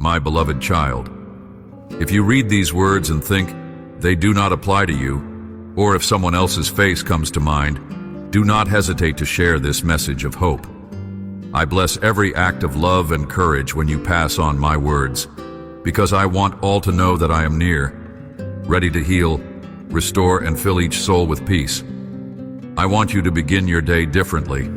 My beloved child, if you read these words and think they do not apply to you, or if someone else's face comes to mind, do not hesitate to share this message of hope. I bless every act of love and courage when you pass on my words, because I want all to know that I am near, ready to heal, restore, and fill each soul with peace. I want you to begin your day differently.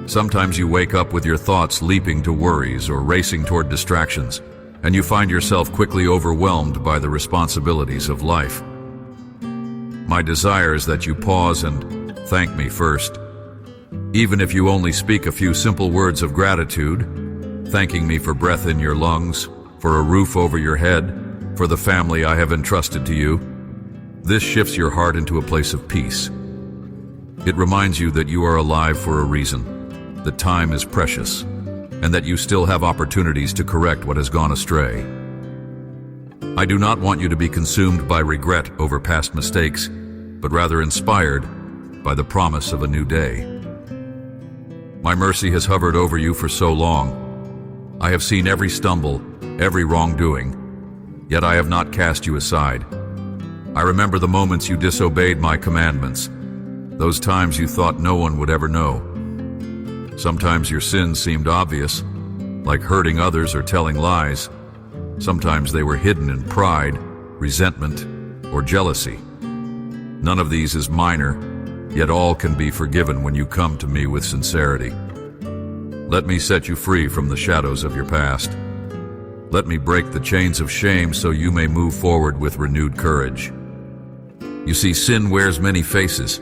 Sometimes you wake up with your thoughts leaping to worries or racing toward distractions, and you find yourself quickly overwhelmed by the responsibilities of life. My desire is that you pause and thank me first. Even if you only speak a few simple words of gratitude, thanking me for breath in your lungs, for a roof over your head, for the family I have entrusted to you, this shifts your heart into a place of peace. It reminds you that you are alive for a reason, that time is precious, and that you still have opportunities to correct what has gone astray. I do not want you to be consumed by regret over past mistakes, but rather inspired by the promise of a new day. My mercy has hovered over you for so long. I have seen every stumble, every wrongdoing, yet I have not cast you aside. I remember the moments you disobeyed my commandments, those times you thought no one would ever know. Sometimes your sins seemed obvious, like hurting others or telling lies. Sometimes they were hidden in pride, resentment, or jealousy. None of these is minor, yet all can be forgiven when you come to me with sincerity. Let me set you free from the shadows of your past. Let me break the chains of shame so you may move forward with renewed courage. You see, sin wears many faces.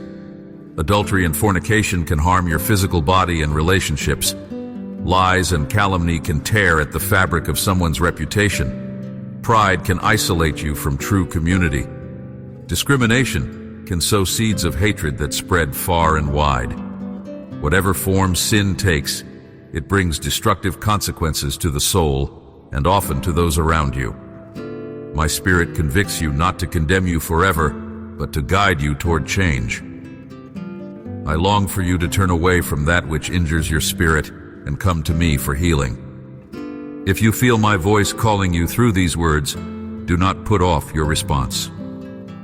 Adultery and fornication can harm your physical body and relationships. Lies and calumny can tear at the fabric of someone's reputation. Pride can isolate you from true community. Discrimination can sow seeds of hatred that spread far and wide. Whatever form sin takes, it brings destructive consequences to the soul and often to those around you. My spirit convicts you not to condemn you forever, but to guide you toward change. I long for you to turn away from that which injures your spirit and come to me for healing. If you feel my voice calling you through these words, do not put off your response.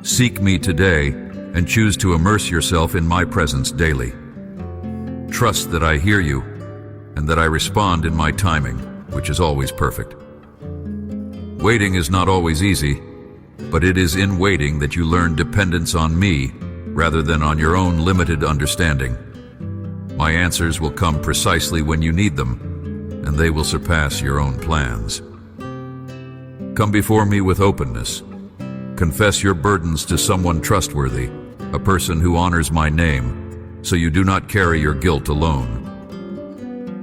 Seek me today and choose to immerse yourself in my presence daily. Trust that I hear you and that I respond in my timing, which is always perfect. Waiting is not always easy, but it is in waiting that you learn dependence on me rather than on your own limited understanding. My answers will come precisely when you need them, and they will surpass your own plans. Come before me with openness. Confess your burdens to someone trustworthy, a person who honors my name, so you do not carry your guilt alone.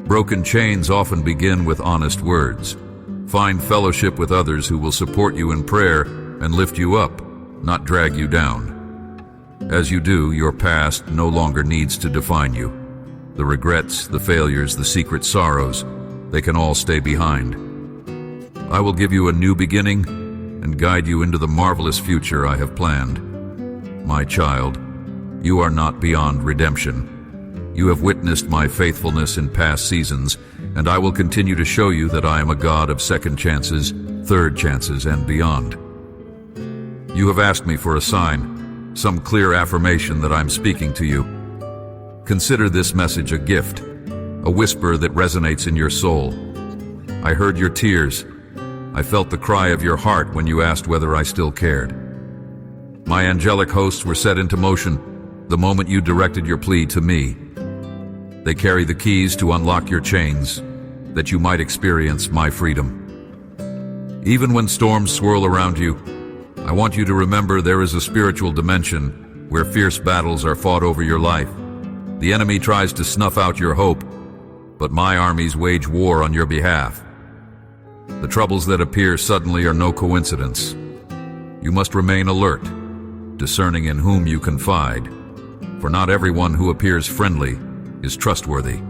Broken chains often begin with honest words. Find fellowship with others who will support you in prayer and lift you up, not drag you down. As you do, your past no longer needs to define you. The regrets, the failures, the secret sorrows, they can all stay behind. I will give you a new beginning and guide you into the marvelous future I have planned. My child, you are not beyond redemption. You have witnessed my faithfulness in past seasons, and I will continue to show you that I am a God of second chances, third chances, and beyond. You have asked me for a sign, some clear affirmation that I'm speaking to you. Consider this message a gift, a whisper that resonates in your soul. I heard your tears. I felt the cry of your heart when you asked whether I still cared. My angelic hosts were set into motion the moment you directed your plea to me. They carry the keys to unlock your chains, that you might experience my freedom. Even when storms swirl around you, I want you to remember there is a spiritual dimension where fierce battles are fought over your life. The enemy tries to snuff out your hope, but my armies wage war on your behalf. The troubles that appear suddenly are no coincidence. You must remain alert, discerning in whom you confide, for not everyone who appears friendly is trustworthy.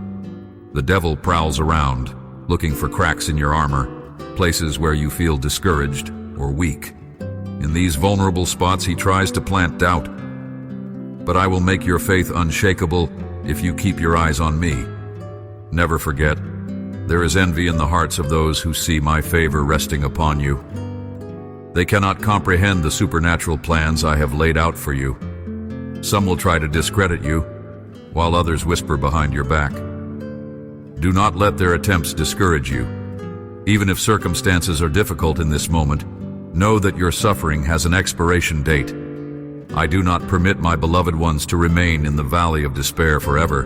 The devil prowls around, looking for cracks in your armor, places where you feel discouraged or weak. In these vulnerable spots, he tries to plant doubt. But I will make your faith unshakable if you keep your eyes on me. Never forget, There is envy in the hearts of those who see my favor resting upon you. They cannot comprehend the supernatural plans I have laid out for you. Some will try to discredit you, while others whisper behind your back. Do not let their attempts discourage you. Even if circumstances are difficult in this moment, know that your suffering has an expiration date. I do not permit my beloved ones to remain in the valley of despair forever.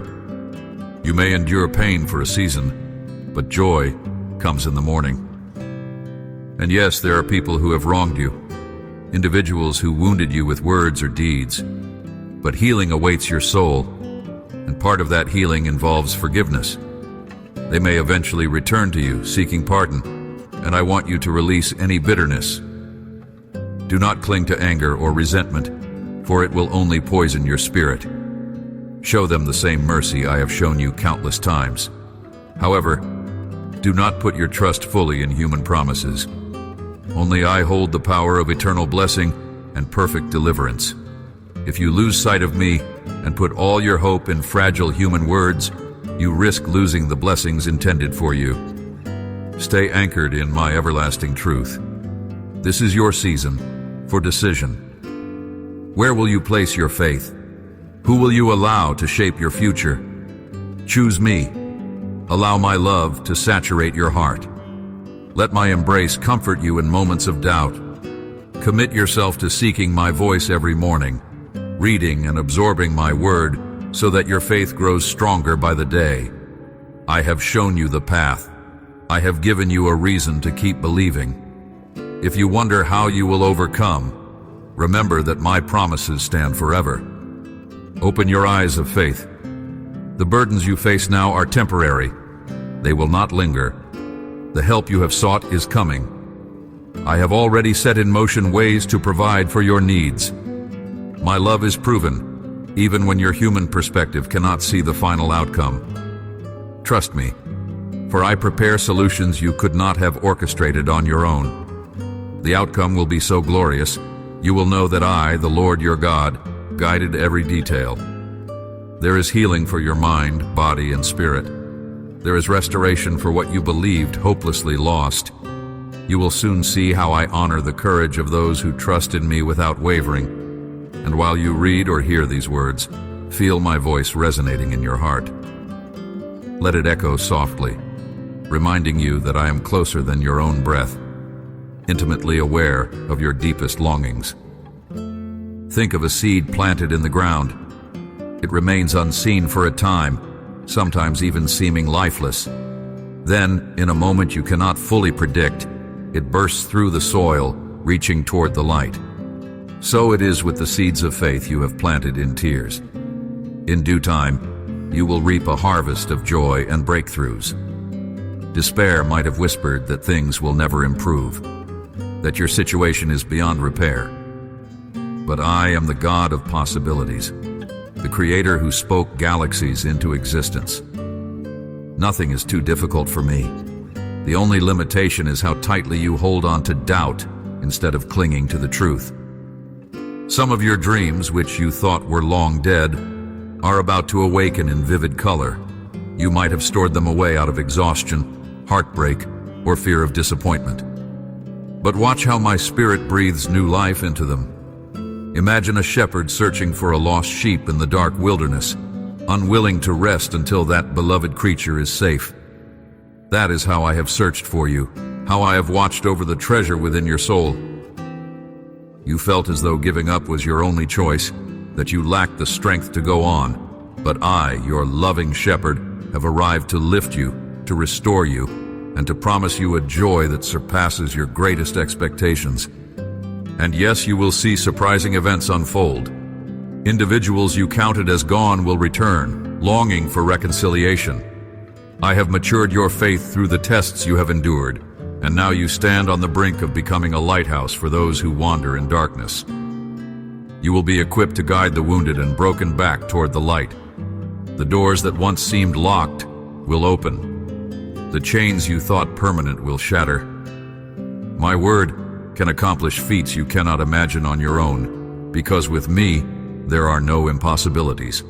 You may endure pain for a season, but joy comes in the morning. And yes, there are people who have wronged you, individuals who wounded you with words or deeds. But healing awaits your soul, and part of that healing involves forgiveness. They may eventually return to you, seeking pardon, and I want you to release any bitterness. Do not cling to anger or resentment, for it will only poison your spirit. Show them the same mercy I have shown you countless times. However, do not put your trust fully in human promises. Only I hold the power of eternal blessing and perfect deliverance. If you lose sight of me and put all your hope in fragile human words, you risk losing the blessings intended for you. Stay anchored in my everlasting truth. This is your season for decision. Where will you place your faith? Who will you allow to shape your future? Choose me. Allow my love to saturate your heart. Let my embrace comfort you in moments of doubt. Commit yourself to seeking my voice every morning, reading and absorbing my word, so that your faith grows stronger by the day. I have shown you the path. I have given you a reason to keep believing. If you wonder how you will overcome, remember that my promises stand forever. Open your eyes of faith. The burdens you face now are temporary. They will not linger. The help you have sought is coming. I have already set in motion ways to provide for your needs. My love is proven, even when your human perspective cannot see the final outcome. Trust me, for I prepare solutions you could not have orchestrated on your own. The outcome will be so glorious, you will know that I, the Lord your God, guided every detail. There is healing for your mind, body, and spirit. There is restoration for what you believed hopelessly lost. You will soon see how I honor the courage of those who trust in me without wavering. And while you read or hear these words, feel my voice resonating in your heart. Let it echo softly, reminding you that I am closer than your own breath, intimately aware of your deepest longings. Think of a seed planted in the ground. It remains unseen for a time, sometimes even seeming lifeless. Then, in a moment you cannot fully predict, it bursts through the soil, reaching toward the light. So it is with the seeds of faith you have planted in tears. In due time, you will reap a harvest of joy and breakthroughs. Despair might have whispered that things will never improve, that your situation is beyond repair. But I am the God of possibilities, the Creator who spoke galaxies into existence. Nothing is too difficult for me. The only limitation is how tightly you hold on to doubt instead of clinging to the truth. Some of your dreams, which you thought were long dead, are about to awaken in vivid color. You might have stored them away out of exhaustion, heartbreak, or fear of disappointment. But watch how my spirit breathes new life into them. Imagine a shepherd searching for a lost sheep in the dark wilderness, unwilling to rest until that beloved creature is safe. That is how I have searched for you, how I have watched over the treasure within your soul. You felt as though giving up was your only choice, that you lacked the strength to go on. But I, your loving shepherd, have arrived to lift you, to restore you, and to promise you a joy that surpasses your greatest expectations. And yes, you will see surprising events unfold. Individuals you counted as gone will return, longing for reconciliation. I have matured your faith through the tests you have endured, and now you stand on the brink of becoming a lighthouse for those who wander in darkness. You will be equipped to guide the wounded and broken back toward the light. The doors that once seemed locked will open. The chains you thought permanent will shatter. My word can accomplish feats you cannot imagine on your own, because with me, there are no impossibilities.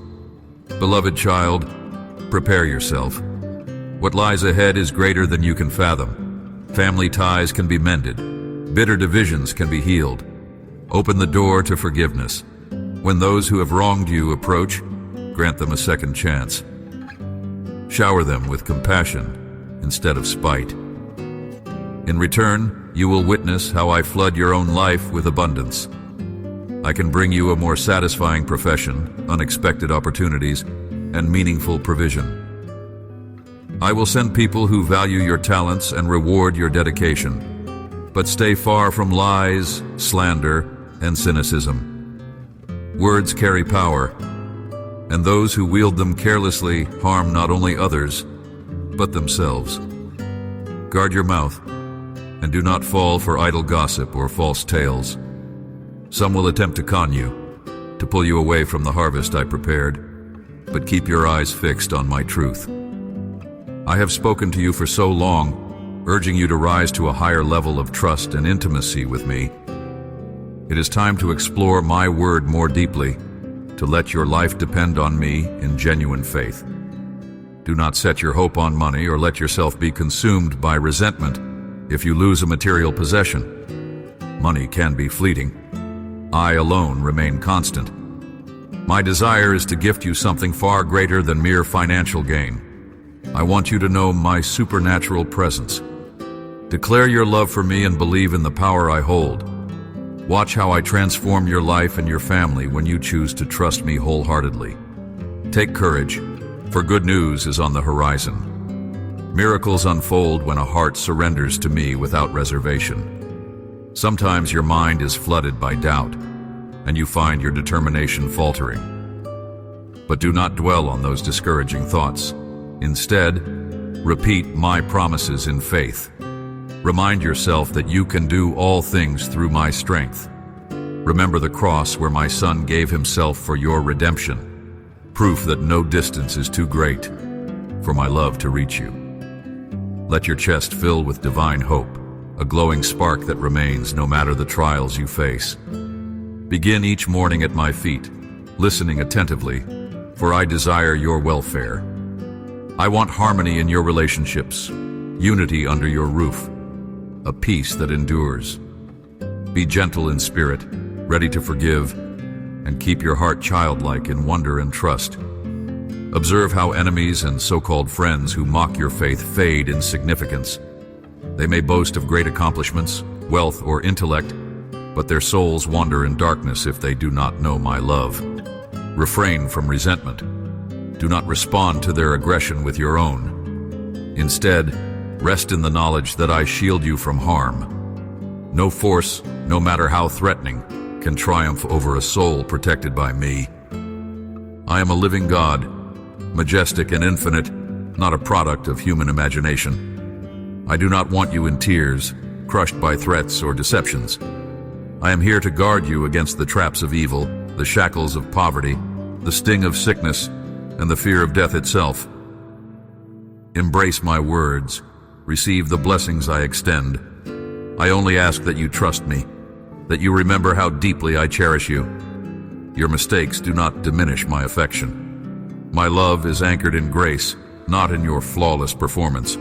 Beloved child, prepare yourself. What lies ahead is greater than you can fathom. Family ties can be mended. Bitter divisions can be healed. Open the door to forgiveness. When those who have wronged you approach, grant them a second chance. Shower them with compassion instead of spite. In return, you will witness how I flood your own life with abundance. I can bring you a more satisfying profession, unexpected opportunities, and meaningful provision. I will send people who value your talents and reward your dedication, but stay far from lies, slander, and cynicism. Words carry power, and those who wield them carelessly harm not only others, but themselves. Guard your mouth, and do not fall for idle gossip or false tales. Some will attempt to con you, to pull you away from the harvest I prepared, but keep your eyes fixed on my truth. I have spoken to you for so long, urging you to rise to a higher level of trust and intimacy with me. It is time to explore my word more deeply, to let your life depend on me in genuine faith. Do not set your hope on money or let yourself be consumed by resentment if you lose a material possession. Money can be fleeting. I alone remain constant. My desire is to gift you something far greater than mere financial gain. I want you to know my supernatural presence. Declare your love for me and believe in the power I hold. Watch how I transform your life and your family when you choose to trust me wholeheartedly. Take courage, for good news is on the horizon. Miracles unfold when a heart surrenders to me without reservation. Sometimes your mind is flooded by doubt, and you find your determination faltering. But do not dwell on those discouraging thoughts. Instead, repeat my promises in faith. Remind yourself that you can do all things through my strength. Remember the cross where my Son gave himself for your redemption, proof that no distance is too great for my love to reach you. Let your chest fill with divine hope, a glowing spark that remains no matter the trials you face. Begin each morning at my feet, listening attentively, for I desire your welfare. I want harmony in your relationships, unity under your roof, a peace that endures. Be gentle in spirit, ready to forgive, and keep your heart childlike in wonder and trust. Observe how enemies and so-called friends who mock your faith fade in significance. They may boast of great accomplishments, wealth, or intellect, but their souls wander in darkness if they do not know my love. Refrain from resentment. Do not respond to their aggression with your own. Instead, rest in the knowledge that I shield you from harm. No force, no matter how threatening, can triumph over a soul protected by me. I am a living God, majestic and infinite, not a product of human imagination. I do not want you in tears, crushed by threats or deceptions. I am here to guard you against the traps of evil, the shackles of poverty, the sting of sickness, and the fear of death itself. Embrace my words. Receive the blessings I extend. I only ask that you trust me, that you remember how deeply I cherish you. Your mistakes do not diminish my affection. My love is anchored in grace, not in your flawless performance.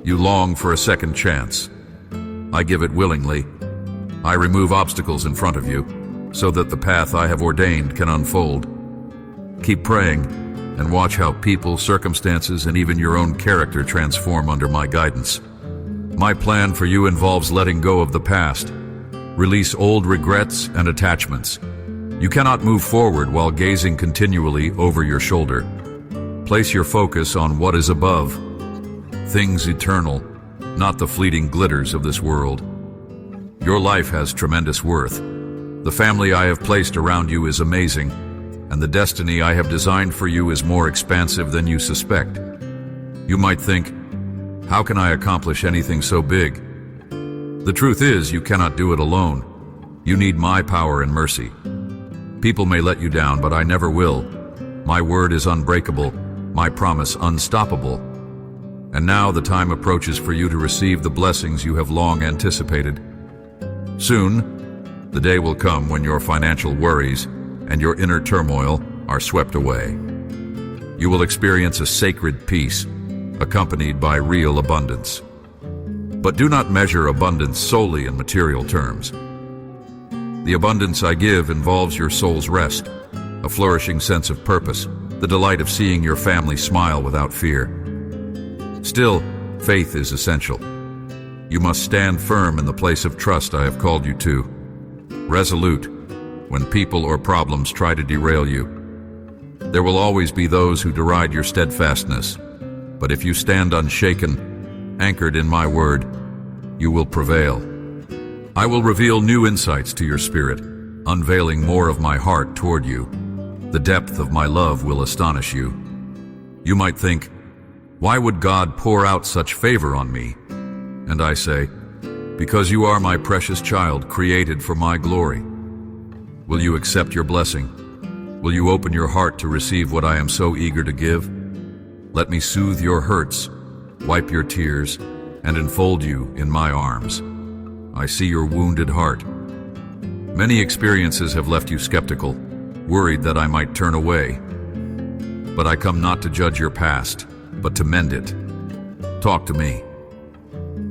You long for a second chance. I give it willingly. I remove obstacles in front of you, so that the path I have ordained can unfold. Keep praying, and watch how people, circumstances, and even your own character transform under my guidance. My plan for you involves letting go of the past. Release old regrets and attachments. You cannot move forward while gazing continually over your shoulder. Place your focus on what is above, things eternal, not the fleeting glitters of this world. Your life has tremendous worth. The family I have placed around you is amazing, and the destiny I have designed for you is more expansive than you suspect. You might think, how can I accomplish anything so big? The truth is, you cannot do it alone. You need my power and mercy. People may let you down, but I never will. My word is unbreakable, my promise unstoppable. And now the time approaches for you to receive the blessings you have long anticipated. Soon, the day will come when your financial worries and your inner turmoil are swept away. You will experience a sacred peace, accompanied by real abundance. But do not measure abundance solely in material terms. The abundance I give involves your soul's rest, a flourishing sense of purpose, the delight of seeing your family smile without fear. Still, faith is essential. You must stand firm in the place of trust I have called you to, resolute when people or problems try to derail you. There will always be those who deride your steadfastness, but if you stand unshaken, anchored in my word, you will prevail. I will reveal new insights to your spirit, unveiling more of my heart toward you. The depth of my love will astonish you. You might think, why would God pour out such favor on me? And I say, because you are my precious child, created for my glory. Will you accept your blessing? Will you open your heart to receive what I am so eager to give? Let me soothe your hurts, wipe your tears, and enfold you in my arms. I see your wounded heart. Many experiences have left you skeptical, worried that I might turn away. But I come not to judge your past, but to mend it. Talk to me.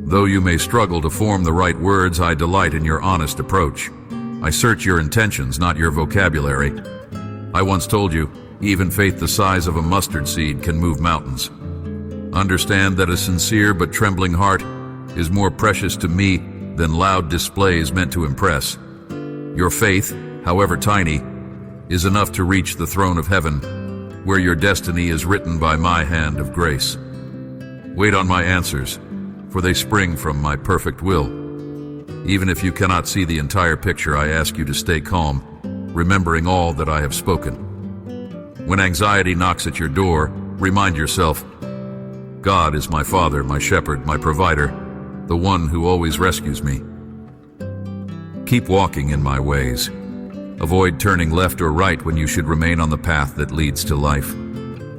Though you may struggle to form the right words, I delight in your honest approach. I search your intentions, not your vocabulary. I once told you, even faith the size of a mustard seed can move mountains. Understand that a sincere but trembling heart is more precious to me than loud displays meant to impress. Your faith, however tiny, is enough to reach the throne of heaven, where your destiny is written by my hand of grace. Wait on my answers, for they spring from my perfect will. Even if you cannot see the entire picture, I ask you to stay calm, remembering all that I have spoken. When anxiety knocks at your door, remind yourself, God is my Father, my shepherd, my provider, the one who always rescues me. Keep walking in my ways. Avoid turning left or right when you should remain on the path that leads to life.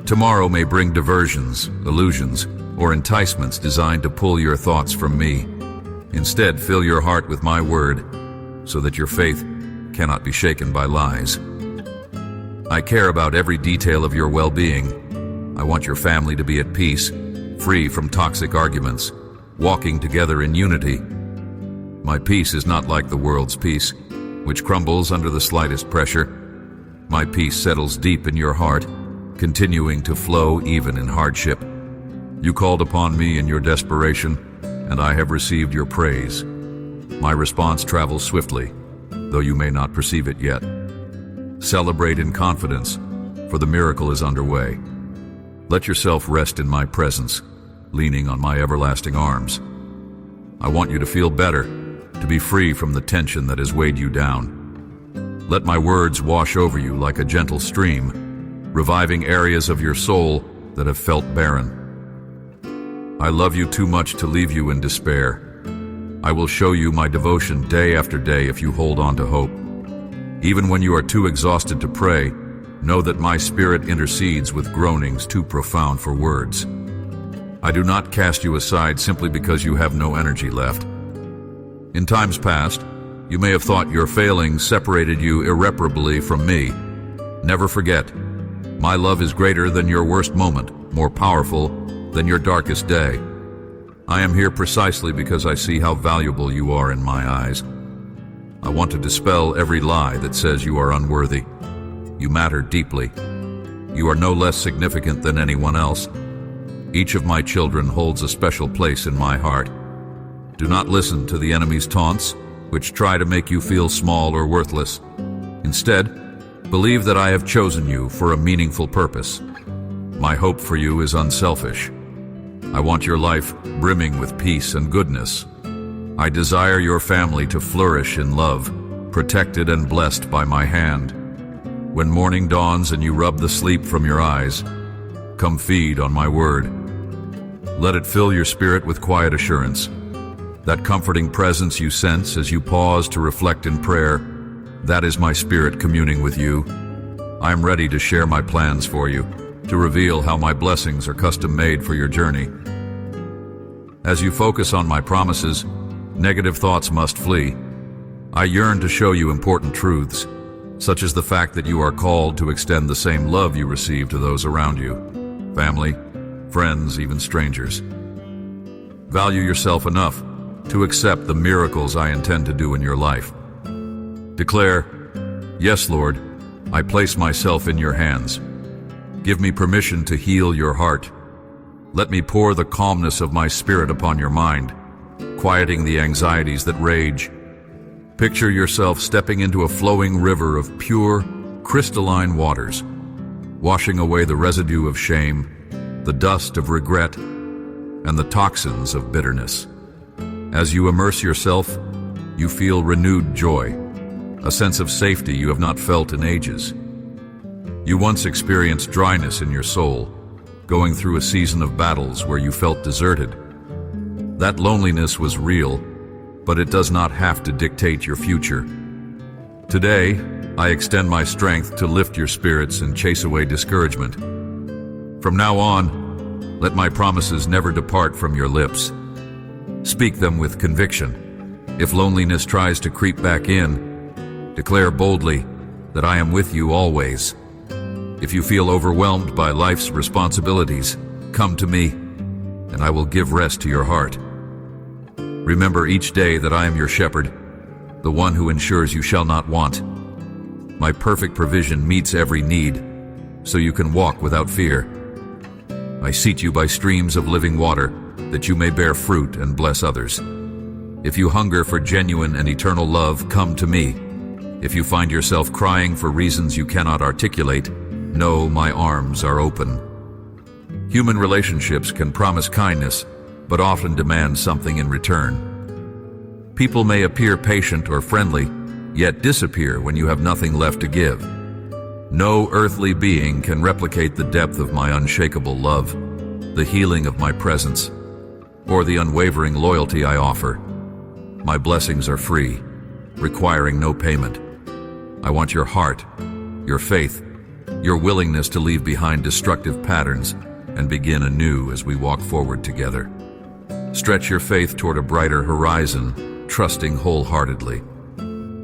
Tomorrow may bring diversions, illusions, or enticements designed to pull your thoughts from me. Instead, fill your heart with my word, so that your faith cannot be shaken by lies. I care about every detail of your well-being. I want your family to be at peace, free from toxic arguments, walking together in unity. My peace is not like the world's peace, which crumbles under the slightest pressure. My peace settles deep in your heart, continuing to flow even in hardship. You called upon me in your desperation, and I have received your praise. My response travels swiftly, though you may not perceive it yet. Celebrate in confidence, for the miracle is underway. Let yourself rest in my presence, leaning on my everlasting arms. I want you to feel better, to be free from the tension that has weighed you down. Let my words wash over you like a gentle stream, reviving areas of your soul that have felt barren. I love you too much to leave you in despair. I will show you my devotion day after day if you hold on to hope. Even when you are too exhausted to pray, know that my spirit intercedes with groanings too profound for words. I do not cast you aside simply because you have no energy left. In times past, you may have thought your failings separated you irreparably from me. Never forget, my love is greater than your worst moment, more powerful than your darkest day. I am here precisely because I see how valuable you are in my eyes. I want to dispel every lie that says you are unworthy. You matter deeply. You are no less significant than anyone else. Each of my children holds a special place in my heart. Do not listen to the enemy's taunts, which try to make you feel small or worthless. Instead, believe that I have chosen you for a meaningful purpose. My hope for you is unselfish. I want your life brimming with peace and goodness. I desire your family to flourish in love, protected and blessed by my hand. When morning dawns and you rub the sleep from your eyes, come feed on my word. Let it fill your spirit with quiet assurance. That comforting presence you sense as you pause to reflect in prayer, that is my spirit communing with you. I am ready to share my plans for you, to reveal how my blessings are custom-made for your journey. As you focus on my promises, negative thoughts must flee. I yearn to show you important truths, such as the fact that you are called to extend the same love you receive to those around you. Family, friends, even strangers. Value yourself enough to accept the miracles I intend to do in your life. Declare, "Yes, Lord, I place myself in your hands. Give me permission to heal your heart. Let me pour the calmness of my spirit upon your mind, quieting the anxieties that rage." Picture yourself stepping into a flowing river of pure, crystalline waters, washing away the residue of shame, the dust of regret, and the toxins of bitterness. As you immerse yourself, you feel renewed joy, a sense of safety you have not felt in ages. You once experienced dryness in your soul, going through a season of battles where you felt deserted. That loneliness was real, but it does not have to dictate your future. Today, I extend my strength to lift your spirits and chase away discouragement. From now on, let my promises never depart from your lips. Speak them with conviction. If loneliness tries to creep back in, declare boldly that I am with you always. If you feel overwhelmed by life's responsibilities, come to me, and I will give rest to your heart. Remember each day that I am your shepherd, the one who ensures you shall not want. My perfect provision meets every need, so you can walk without fear. I seat you by streams of living water, that you may bear fruit and bless others. If you hunger for genuine and eternal love, come to me. If you find yourself crying for reasons you cannot articulate, know my arms are open. Human relationships can promise kindness, but often demand something in return. People may appear patient or friendly, yet disappear when you have nothing left to give. No earthly being can replicate the depth of my unshakable love, the healing of my presence, or the unwavering loyalty I offer. My blessings are free, requiring no payment. I want your heart, your faith, your willingness to leave behind destructive patterns and begin anew as we walk forward together. Stretch your faith toward a brighter horizon, trusting wholeheartedly.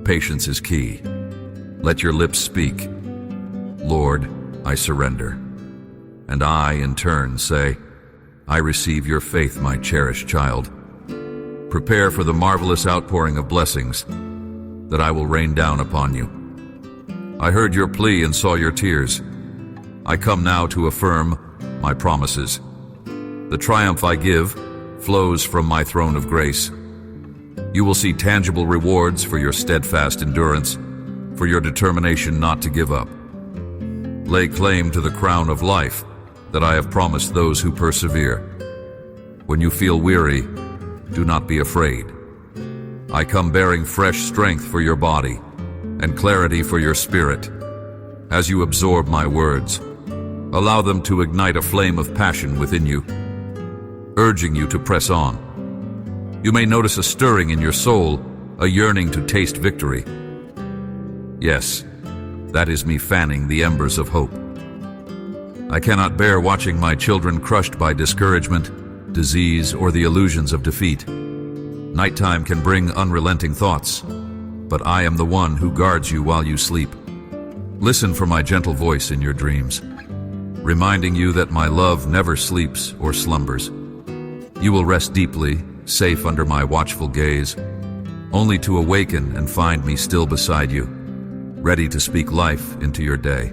Patience is key. Let your lips speak, "Lord, I surrender." And I, in turn, say, "I receive your faith, my cherished child." Prepare for the marvelous outpouring of blessings that I will rain down upon you. I heard your plea and saw your tears. I come now to affirm my promises. The triumph I give flows from my throne of grace. You will see tangible rewards for your steadfast endurance, for your determination not to give up. Lay claim to the crown of life that I have promised those who persevere. When you feel weary, do not be afraid. I come bearing fresh strength for your body and clarity for your spirit. As you absorb my words, allow them to ignite a flame of passion within you, urging you to press on. You may notice a stirring in your soul, a yearning to taste victory. Yes, that is me fanning the embers of hope. I cannot bear watching my children crushed by discouragement, disease, or the illusions of defeat. Nighttime can bring unrelenting thoughts, but I am the one who guards you while you sleep. Listen for my gentle voice in your dreams, reminding you that my love never sleeps or slumbers. You will rest deeply, safe under my watchful gaze, only to awaken and find me still beside you, ready to speak life into your day.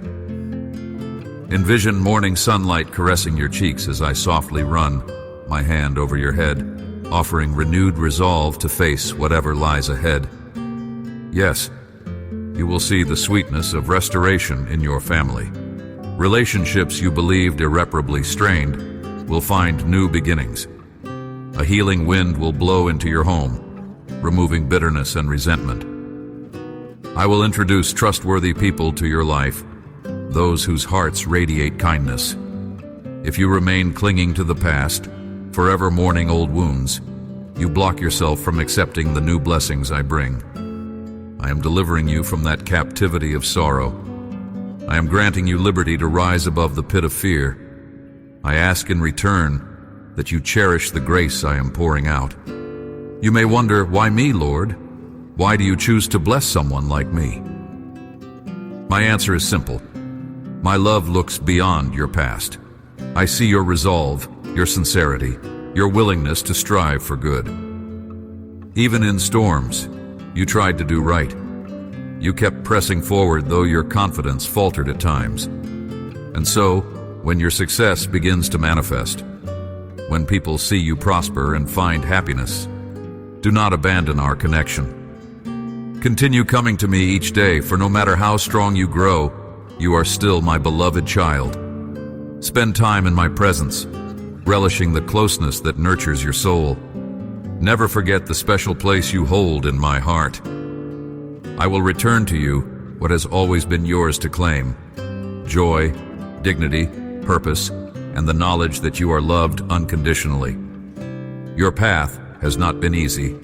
Envision morning sunlight caressing your cheeks as I softly run my hand over your head, offering renewed resolve to face whatever lies ahead. Yes, you will see the sweetness of restoration in your family. Relationships you believed irreparably strained will find new beginnings. A healing wind will blow into your home, removing bitterness and resentment. I will introduce trustworthy people to your life, those whose hearts radiate kindness. If you remain clinging to the past, forever mourning old wounds, you block yourself from accepting the new blessings I bring. I am delivering you from that captivity of sorrow. I am granting you liberty to rise above the pit of fear. I ask in return that you cherish the grace I am pouring out. You may wonder, why me, Lord? Why do you choose to bless someone like me? My answer is simple. My love looks beyond your past. I see your resolve, your sincerity, your willingness to strive for good. Even in storms, you tried to do right. You kept pressing forward though your confidence faltered at times. And so, when your success begins to manifest, when people see you prosper and find happiness, do not abandon our connection. Continue coming to me each day, for no matter how strong you grow, you are still my beloved child. Spend time in my presence, relishing the closeness that nurtures your soul. Never forget the special place you hold in my heart. I will return to you what has always been yours to claim: joy, dignity, purpose, and the knowledge that you are loved unconditionally. Your path has not been easy.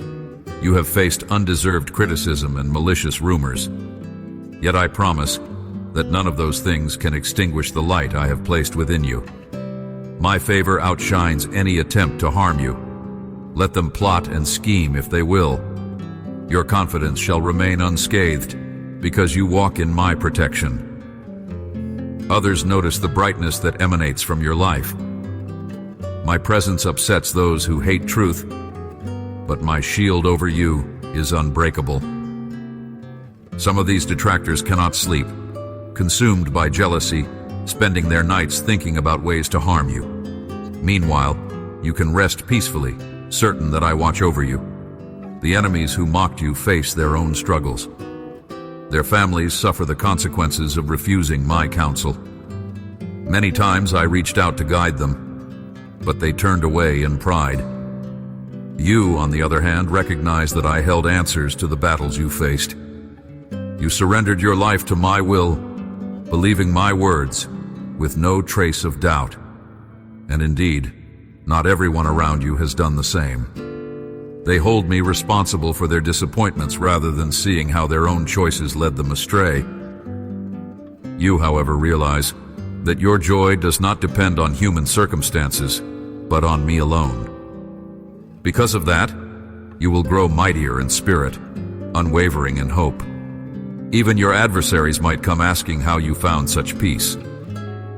You have faced undeserved criticism and malicious rumors. Yet I promise that none of those things can extinguish the light I have placed within you. My favor outshines any attempt to harm you. Let them plot and scheme if they will. Your confidence shall remain unscathed, because you walk in my protection. Others notice the brightness that emanates from your life. My presence upsets those who hate truth, but my shield over you is unbreakable. Some of these detractors cannot sleep, consumed by jealousy, spending their nights thinking about ways to harm you. Meanwhile, you can rest peacefully, certain that I watch over you. The enemies who mocked you face their own struggles. Their families suffer the consequences of refusing my counsel. Many times I reached out to guide them, but they turned away in pride. You, on the other hand, recognize that I held answers to the battles you faced. You surrendered your life to my will, believing my words, with no trace of doubt. And indeed, not everyone around you has done the same. They hold me responsible for their disappointments rather than seeing how their own choices led them astray. You, however, realize that your joy does not depend on human circumstances, but on me alone. Because of that, you will grow mightier in spirit, unwavering in hope. Even your adversaries might come asking how you found such peace.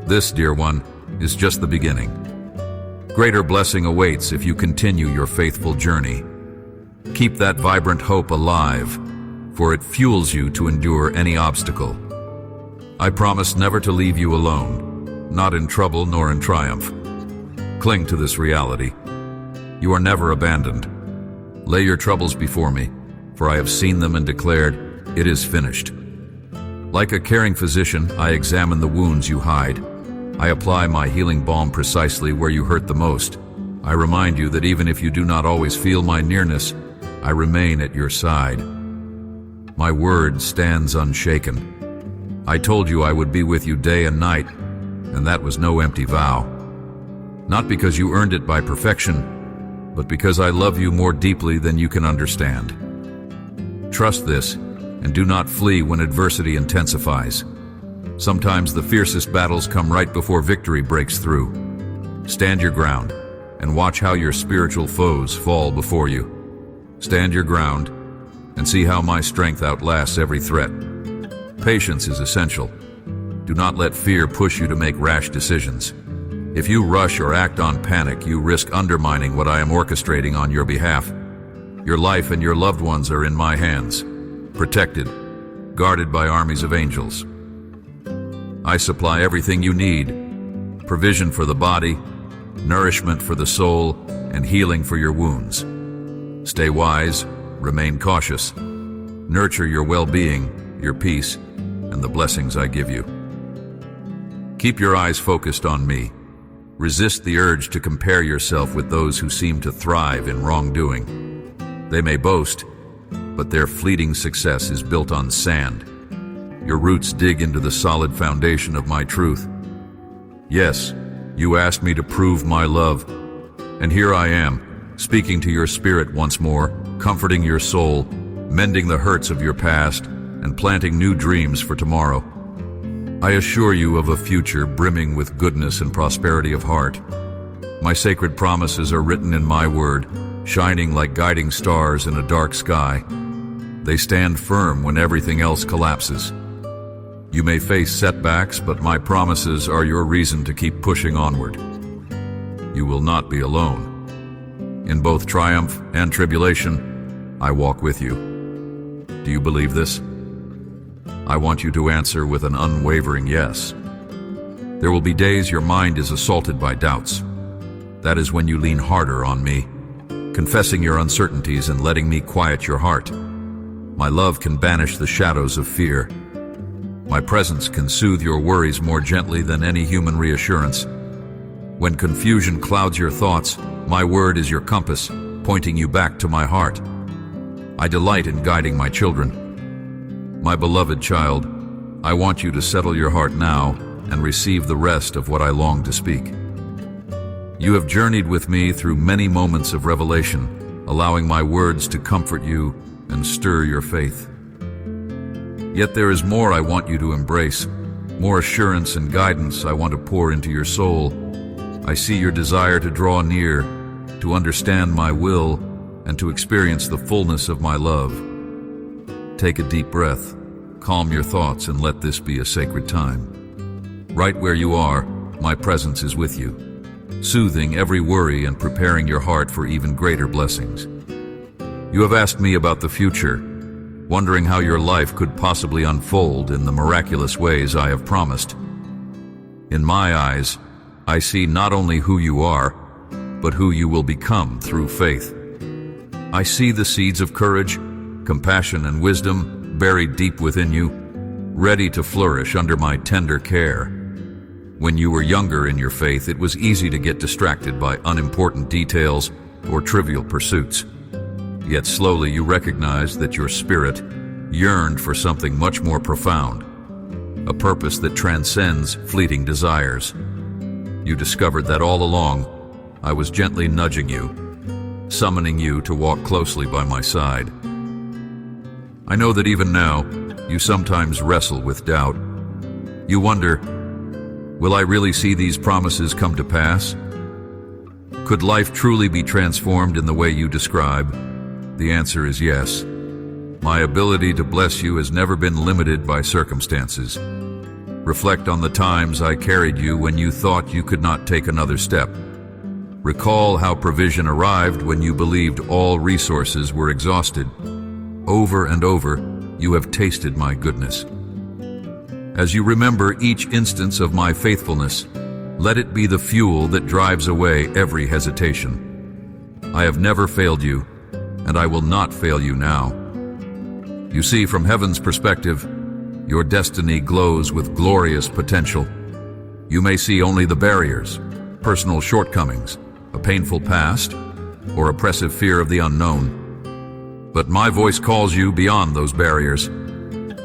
This, dear one, is just the beginning. Greater blessing awaits if you continue your faithful journey. Keep that vibrant hope alive, for it fuels you to endure any obstacle. I promise never to leave you alone, not in trouble nor in triumph. Cling to this reality. You are never abandoned. Lay your troubles before me, for I have seen them and declared, it is finished. Like a caring physician, I examine the wounds you hide. I apply my healing balm precisely where you hurt the most. I remind you that even if you do not always feel my nearness, I remain at your side. My word stands unshaken. I told you I would be with you day and night, and that was no empty vow. Not because you earned it by perfection, but because I love you more deeply than you can understand. Trust this, and do not flee when adversity intensifies. Sometimes the fiercest battles come right before victory breaks through. Stand your ground, and watch how your spiritual foes fall before you. Stand your ground, and see how my strength outlasts every threat. Patience is essential. Do not let fear push you to make rash decisions. If you rush or act on panic, you risk undermining what I am orchestrating on your behalf. Your life and your loved ones are in my hands, protected, guarded by armies of angels. I supply everything you need: provision for the body, nourishment for the soul, and healing for your wounds. Stay wise, remain cautious. Nurture your well-being, your peace, and the blessings I give you. Keep your eyes focused on me. Resist the urge to compare yourself with those who seem to thrive in wrongdoing. They may boast, but their fleeting success is built on sand. Your roots dig into the solid foundation of my truth. Yes, you asked me to prove my love, and here I am, speaking to your spirit once more, comforting your soul, mending the hurts of your past, and planting new dreams for tomorrow. I assure you of a future brimming with goodness and prosperity of heart. My sacred promises are written in my word, shining like guiding stars in a dark sky. They stand firm when everything else collapses. You may face setbacks, but my promises are your reason to keep pushing onward. You will not be alone. In both triumph and tribulation, I walk with you. Do you believe this? I want you to answer with an unwavering yes. There will be days your mind is assaulted by doubts. That is when you lean harder on me, confessing your uncertainties and letting me quiet your heart. My love can banish the shadows of fear. My presence can soothe your worries more gently than any human reassurance. When confusion clouds your thoughts, my word is your compass, pointing you back to my heart. I delight in guiding my children. My beloved child, I want you to settle your heart now and receive the rest of what I long to speak. You have journeyed with me through many moments of revelation, allowing my words to comfort you and stir your faith. Yet there is more I want you to embrace, more assurance and guidance I want to pour into your soul. I see your desire to draw near, to understand my will, and to experience the fullness of my love. Take a deep breath, calm your thoughts, and let this be a sacred time. Right where you are, my presence is with you, soothing every worry and preparing your heart for even greater blessings. You have asked me about the future, wondering how your life could possibly unfold in the miraculous ways I have promised. In my eyes, I see not only who you are, but who you will become through faith. I see the seeds of courage, compassion, and wisdom buried deep within you, ready to flourish under my tender care. When you were younger in your faith, it was easy to get distracted by unimportant details or trivial pursuits. Yet slowly you recognized that your spirit yearned for something much more profound, a purpose that transcends fleeting desires. You discovered that all along, I was gently nudging you, summoning you to walk closely by my side. I know that even now, you sometimes wrestle with doubt. You wonder, will I really see these promises come to pass? Could life truly be transformed in the way you describe? The answer is yes. My ability to bless you has never been limited by circumstances. Reflect on the times I carried you when you thought you could not take another step. Recall how provision arrived when you believed all resources were exhausted. Over and over, you have tasted my goodness. As you remember each instance of my faithfulness, let it be the fuel that drives away every hesitation. I have never failed you, and I will not fail you now. You see, from heaven's perspective, your destiny glows with glorious potential. You may see only the barriers, personal shortcomings, a painful past, or oppressive fear of the unknown. But my voice calls you beyond those barriers.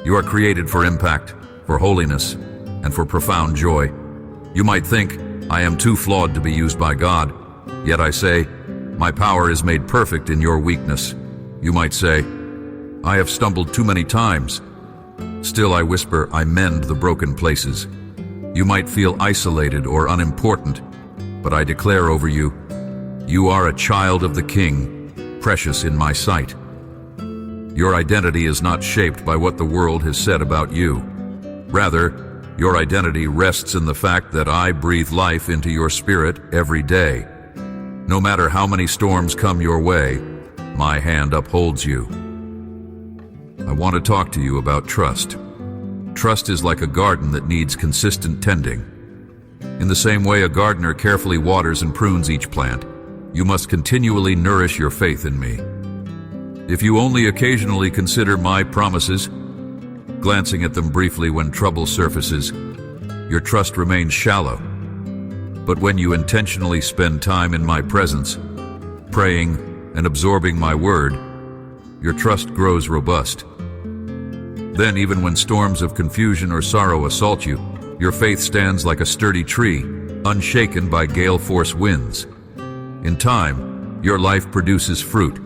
You are created for impact, for holiness, and for profound joy. You might think, I am too flawed to be used by God. Yet I say, my power is made perfect in your weakness. You might say, I have stumbled too many times. Still I whisper, I mend the broken places. You might feel isolated or unimportant, but I declare over you, you are a child of the King, precious in my sight. Your identity is not shaped by what the world has said about you. Rather, your identity rests in the fact that I breathe life into your spirit every day. No matter how many storms come your way, my hand upholds you. I want to talk to you about trust. Trust is like a garden that needs consistent tending. In the same way a gardener carefully waters and prunes each plant, you must continually nourish your faith in me. If you only occasionally consider my promises, glancing at them briefly when trouble surfaces, your trust remains shallow. But when you intentionally spend time in my presence, praying and absorbing my word, your trust grows robust. Then, even when storms of confusion or sorrow assault you, your faith stands like a sturdy tree, unshaken by gale-force winds. In time, your life produces fruit,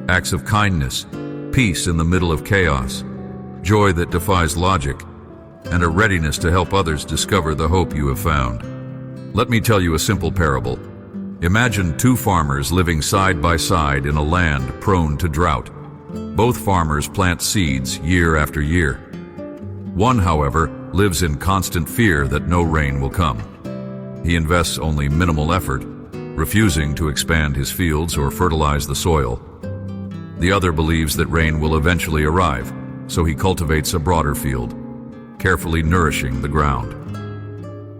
acts of kindness, peace in the middle of chaos, joy that defies logic, and a readiness to help others discover the hope you have found. Let me tell you a simple parable. Imagine two farmers living side by side in a land prone to drought. Both farmers plant seeds year after year. One, however, lives in constant fear that no rain will come. He invests only minimal effort, refusing to expand his fields or fertilize the soil. The other believes that rain will eventually arrive, so he cultivates a broader field, carefully nourishing the ground.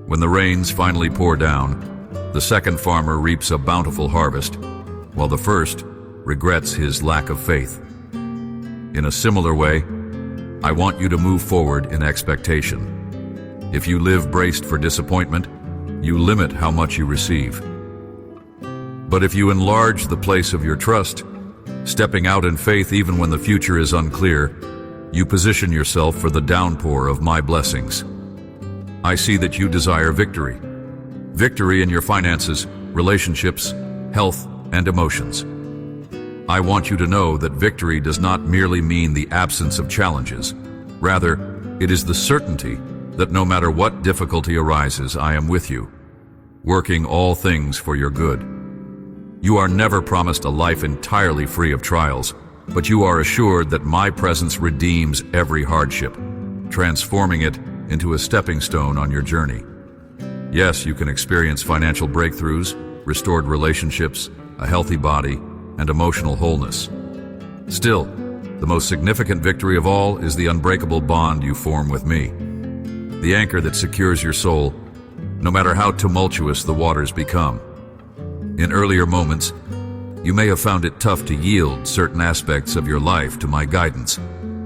When the rains finally pour down, the second farmer reaps a bountiful harvest, while the first regrets his lack of faith. In a similar way, I want you to move forward in expectation. If you live braced for disappointment, you limit how much you receive. But if you enlarge the place of your trust, stepping out in faith even when the future is unclear, you position yourself for the downpour of my blessings. I see that you desire victory. Victory in your finances, relationships, health, and emotions. I want you to know that victory does not merely mean the absence of challenges. Rather, it is the certainty that no matter what difficulty arises, I am with you, working all things for your good. You are never promised a life entirely free of trials, but you are assured that my presence redeems every hardship, transforming it into a stepping stone on your journey. Yes, you can experience financial breakthroughs, restored relationships, a healthy body, and emotional wholeness. Still, the most significant victory of all is the unbreakable bond you form with me, the anchor that secures your soul, no matter how tumultuous the waters become. In earlier moments, you may have found it tough to yield certain aspects of your life to my guidance.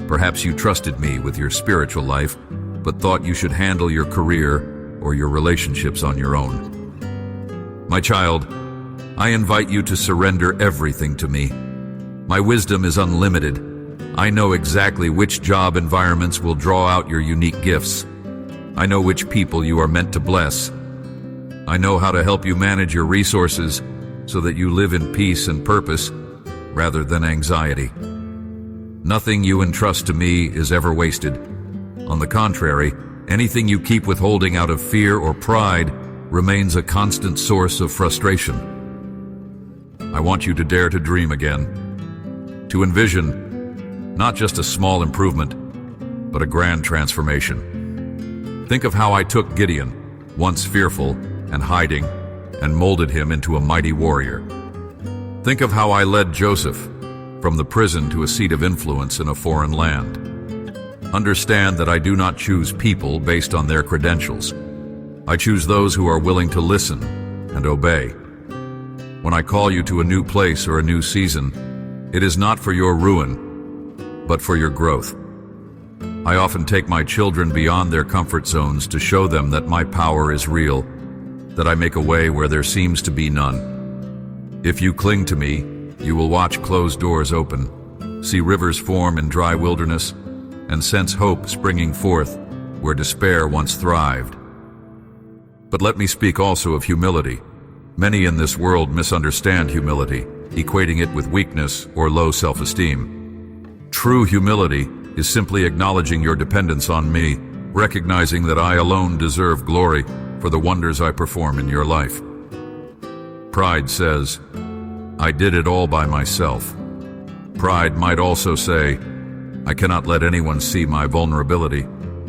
Perhaps you trusted me with your spiritual life, but thought you should handle your career or your relationships on your own. My child, I invite you to surrender everything to me. My wisdom is unlimited. I know exactly which job environments will draw out your unique gifts. I know which people you are meant to bless. I know how to help you manage your resources so that you live in peace and purpose rather than anxiety. Nothing you entrust to me is ever wasted. On the contrary, anything you keep withholding out of fear or pride remains a constant source of frustration. I want you to dare to dream again, to envision not just a small improvement, but a grand transformation. Think of how I took Gideon, once fearful and hiding, and molded him into a mighty warrior. Think of how I led Joseph from the prison to a seat of influence in a foreign land. Understand that I do not choose people based on their credentials. I choose those who are willing to listen and obey. When I call you to a new place or a new season, it is not for your ruin, but for your growth. I often take my children beyond their comfort zones to show them that my power is real, that I make a way where there seems to be none. If you cling to me, you will watch closed doors open, see rivers form in dry wilderness, and sense hope springing forth where despair once thrived. But let me speak also of humility. Many in this world misunderstand humility, equating it with weakness or low self-esteem. True humility is simply acknowledging your dependence on me, recognizing that I alone deserve glory for the wonders I perform in your life. Pride says, I did it all by myself. Pride might also say, I cannot let anyone see my vulnerability,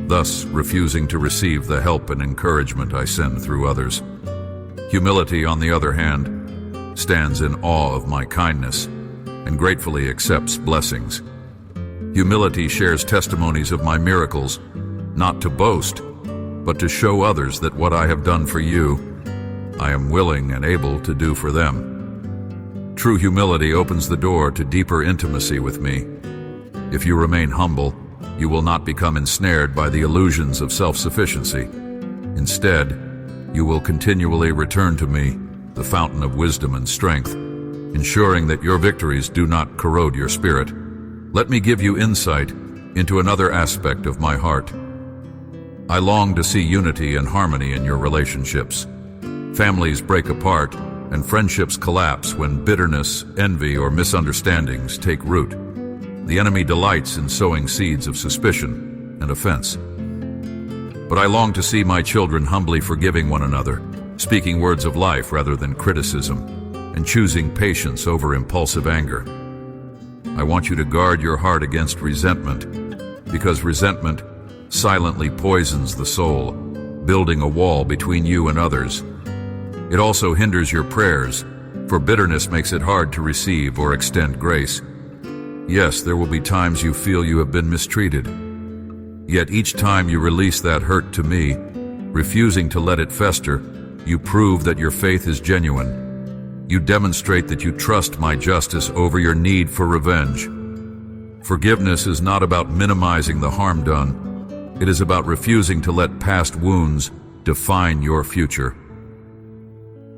thus refusing to receive the help and encouragement I send through others. Humility, on the other hand, stands in awe of my kindness and gratefully accepts blessings. Humility shares testimonies of my miracles, not to boast, but to show others that what I have done for you, I am willing and able to do for them. True humility opens the door to deeper intimacy with me. If you remain humble, you will not become ensnared by the illusions of self-sufficiency. Instead, you will continually return to me, the fountain of wisdom and strength, ensuring that your victories do not corrode your spirit. Let me give you insight into another aspect of my heart. I long to see unity and harmony in your relationships. Families break apart and friendships collapse when bitterness, envy, or misunderstandings take root. The enemy delights in sowing seeds of suspicion and offense. But I long to see my children humbly forgiving one another, speaking words of life rather than criticism, and choosing patience over impulsive anger. I want you to guard your heart against resentment, because resentment silently poisons the soul, building a wall between you and others. It also hinders your prayers, for bitterness makes it hard to receive or extend grace. Yes, there will be times you feel you have been mistreated. Yet each time you release that hurt to me, refusing to let it fester, you prove that your faith is genuine. You demonstrate that you trust my justice over your need for revenge. Forgiveness is not about minimizing the harm done. It is about refusing to let past wounds define your future.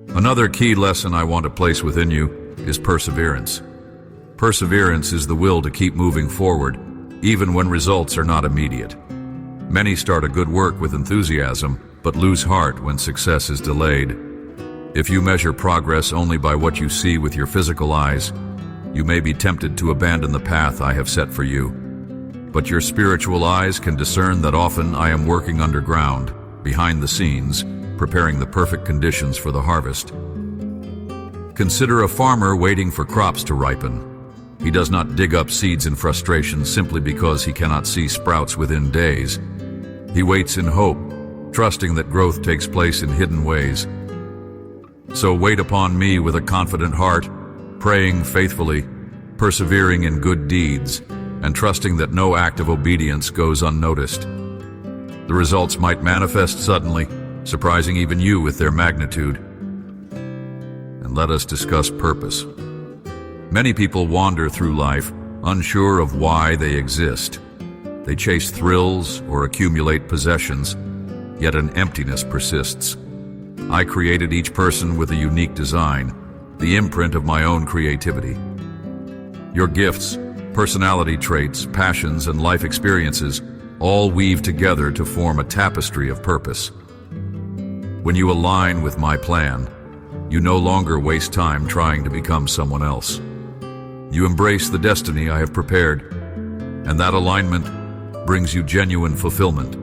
Another key lesson I want to place within you is perseverance. Perseverance is the will to keep moving forward, even when results are not immediate. Many start a good work with enthusiasm, but lose heart when success is delayed. If you measure progress only by what you see with your physical eyes, you may be tempted to abandon the path I have set for you. But your spiritual eyes can discern that often I am working underground, behind the scenes, preparing the perfect conditions for the harvest. Consider a farmer waiting for crops to ripen. He does not dig up seeds in frustration simply because he cannot see sprouts within days. He waits in hope, trusting that growth takes place in hidden ways. So wait upon me with a confident heart, praying faithfully, persevering in good deeds, and trusting that no act of obedience goes unnoticed. The results might manifest suddenly, surprising even you with their magnitude. And let us discuss purpose. Many people wander through life, unsure of why they exist. They chase thrills or accumulate possessions, yet an emptiness persists. I created each person with a unique design, the imprint of my own creativity. Your gifts, personality traits, passions, and life experiences all weave together to form a tapestry of purpose. When you align with my plan, you no longer waste time trying to become someone else. You embrace the destiny I have prepared, and that alignment brings you genuine fulfillment.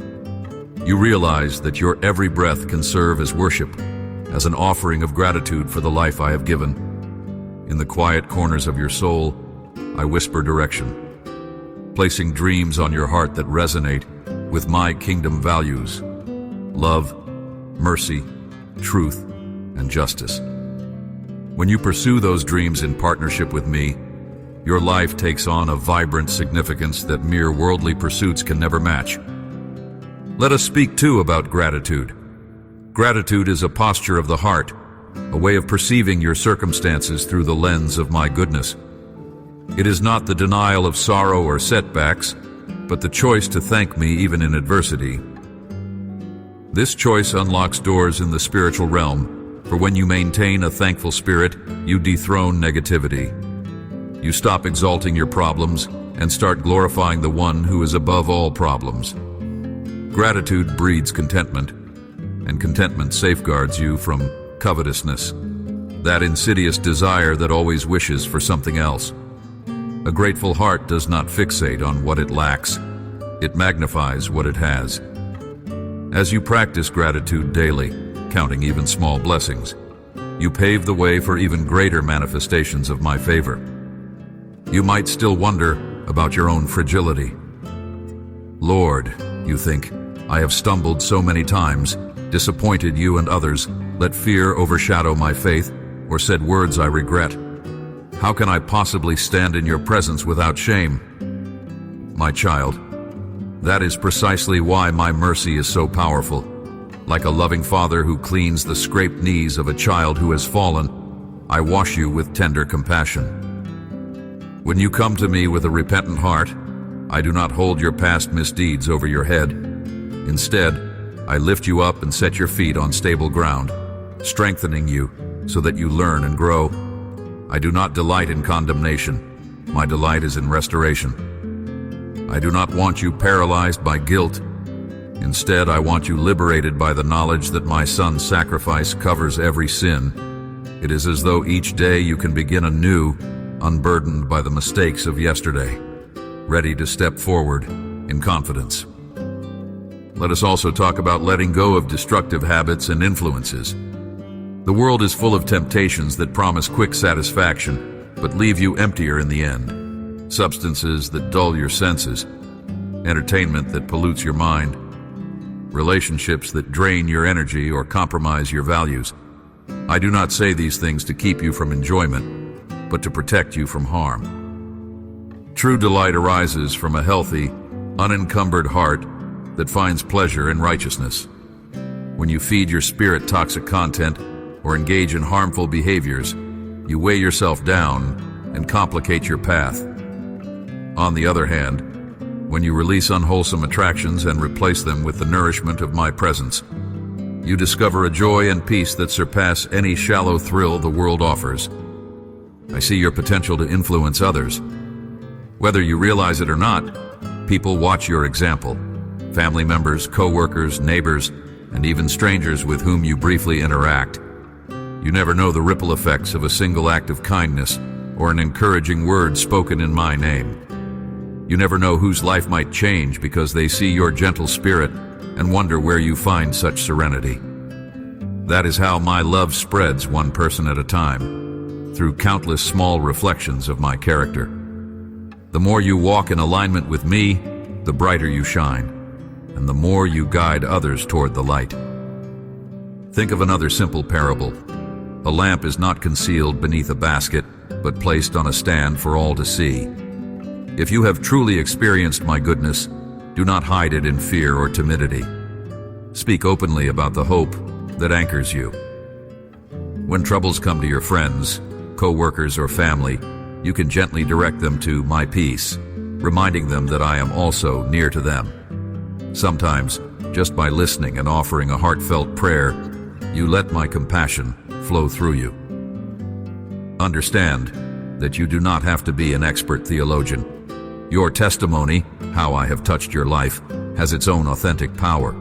You realize that your every breath can serve as worship, as an offering of gratitude for the life I have given. In the quiet corners of your soul, I whisper direction, placing dreams on your heart that resonate with my kingdom values: love, mercy, truth, and justice. When you pursue those dreams in partnership with me, your life takes on a vibrant significance that mere worldly pursuits can never match. Let us speak too about gratitude. Gratitude is a posture of the heart, a way of perceiving your circumstances through the lens of my goodness. It is not the denial of sorrow or setbacks, but the choice to thank me even in adversity. This choice unlocks doors in the spiritual realm, for when you maintain a thankful spirit, you dethrone negativity. You stop exalting your problems and start glorifying the one who is above all problems. Gratitude breeds contentment, and contentment safeguards you from covetousness, that insidious desire that always wishes for something else. A grateful heart does not fixate on what it lacks. It magnifies what it has. As you practice gratitude daily, counting even small blessings, you pave the way for even greater manifestations of my favor. You might still wonder about your own fragility. Lord, you think, I have stumbled so many times, disappointed you and others, let fear overshadow my faith, or said words I regret. How can I possibly stand in your presence without shame? My child, that is precisely why my mercy is so powerful. Like a loving father who cleans the scraped knees of a child who has fallen, I wash you with tender compassion. When you come to me with a repentant heart, I do not hold your past misdeeds over your head. Instead, I lift you up and set your feet on stable ground, strengthening you so that you learn and grow. I do not delight in condemnation. My delight is in restoration. I do not want you paralyzed by guilt. Instead, I want you liberated by the knowledge that my Son's sacrifice covers every sin. It is as though each day you can begin anew, unburdened by the mistakes of yesterday, ready to step forward in confidence. Let us also talk about letting go of destructive habits and influences. The world is full of temptations that promise quick satisfaction, but leave you emptier in the end. Substances that dull your senses, entertainment that pollutes your mind, relationships that drain your energy or compromise your values. I do not say these things to keep you from enjoyment, but to protect you from harm. True delight arises from a healthy, unencumbered heart that finds pleasure in righteousness. When you feed your spirit toxic content or engage in harmful behaviors, you weigh yourself down and complicate your path. On the other hand, when you release unwholesome attractions and replace them with the nourishment of my presence, you discover a joy and peace that surpass any shallow thrill the world offers. I see your potential to influence others. Whether you realize it or not, people watch your example. Family members, co-workers, neighbors, and even strangers with whom you briefly interact. You never know the ripple effects of a single act of kindness or an encouraging word spoken in my name. You never know whose life might change because they see your gentle spirit and wonder where you find such serenity. That is how my love spreads one person at a time, through countless small reflections of my character. The more you walk in alignment with me, the brighter you shine, and the more you guide others toward the light. Think of another simple parable. A lamp is not concealed beneath a basket, but placed on a stand for all to see. If you have truly experienced my goodness, do not hide it in fear or timidity. Speak openly about the hope that anchors you. When troubles come to your friends, co-workers, or family, you can gently direct them to my peace, reminding them that I am also near to them. Sometimes, just by listening and offering a heartfelt prayer, you let my compassion flow through you. Understand that you do not have to be an expert theologian. Your testimony, how I have touched your life, has its own authentic power.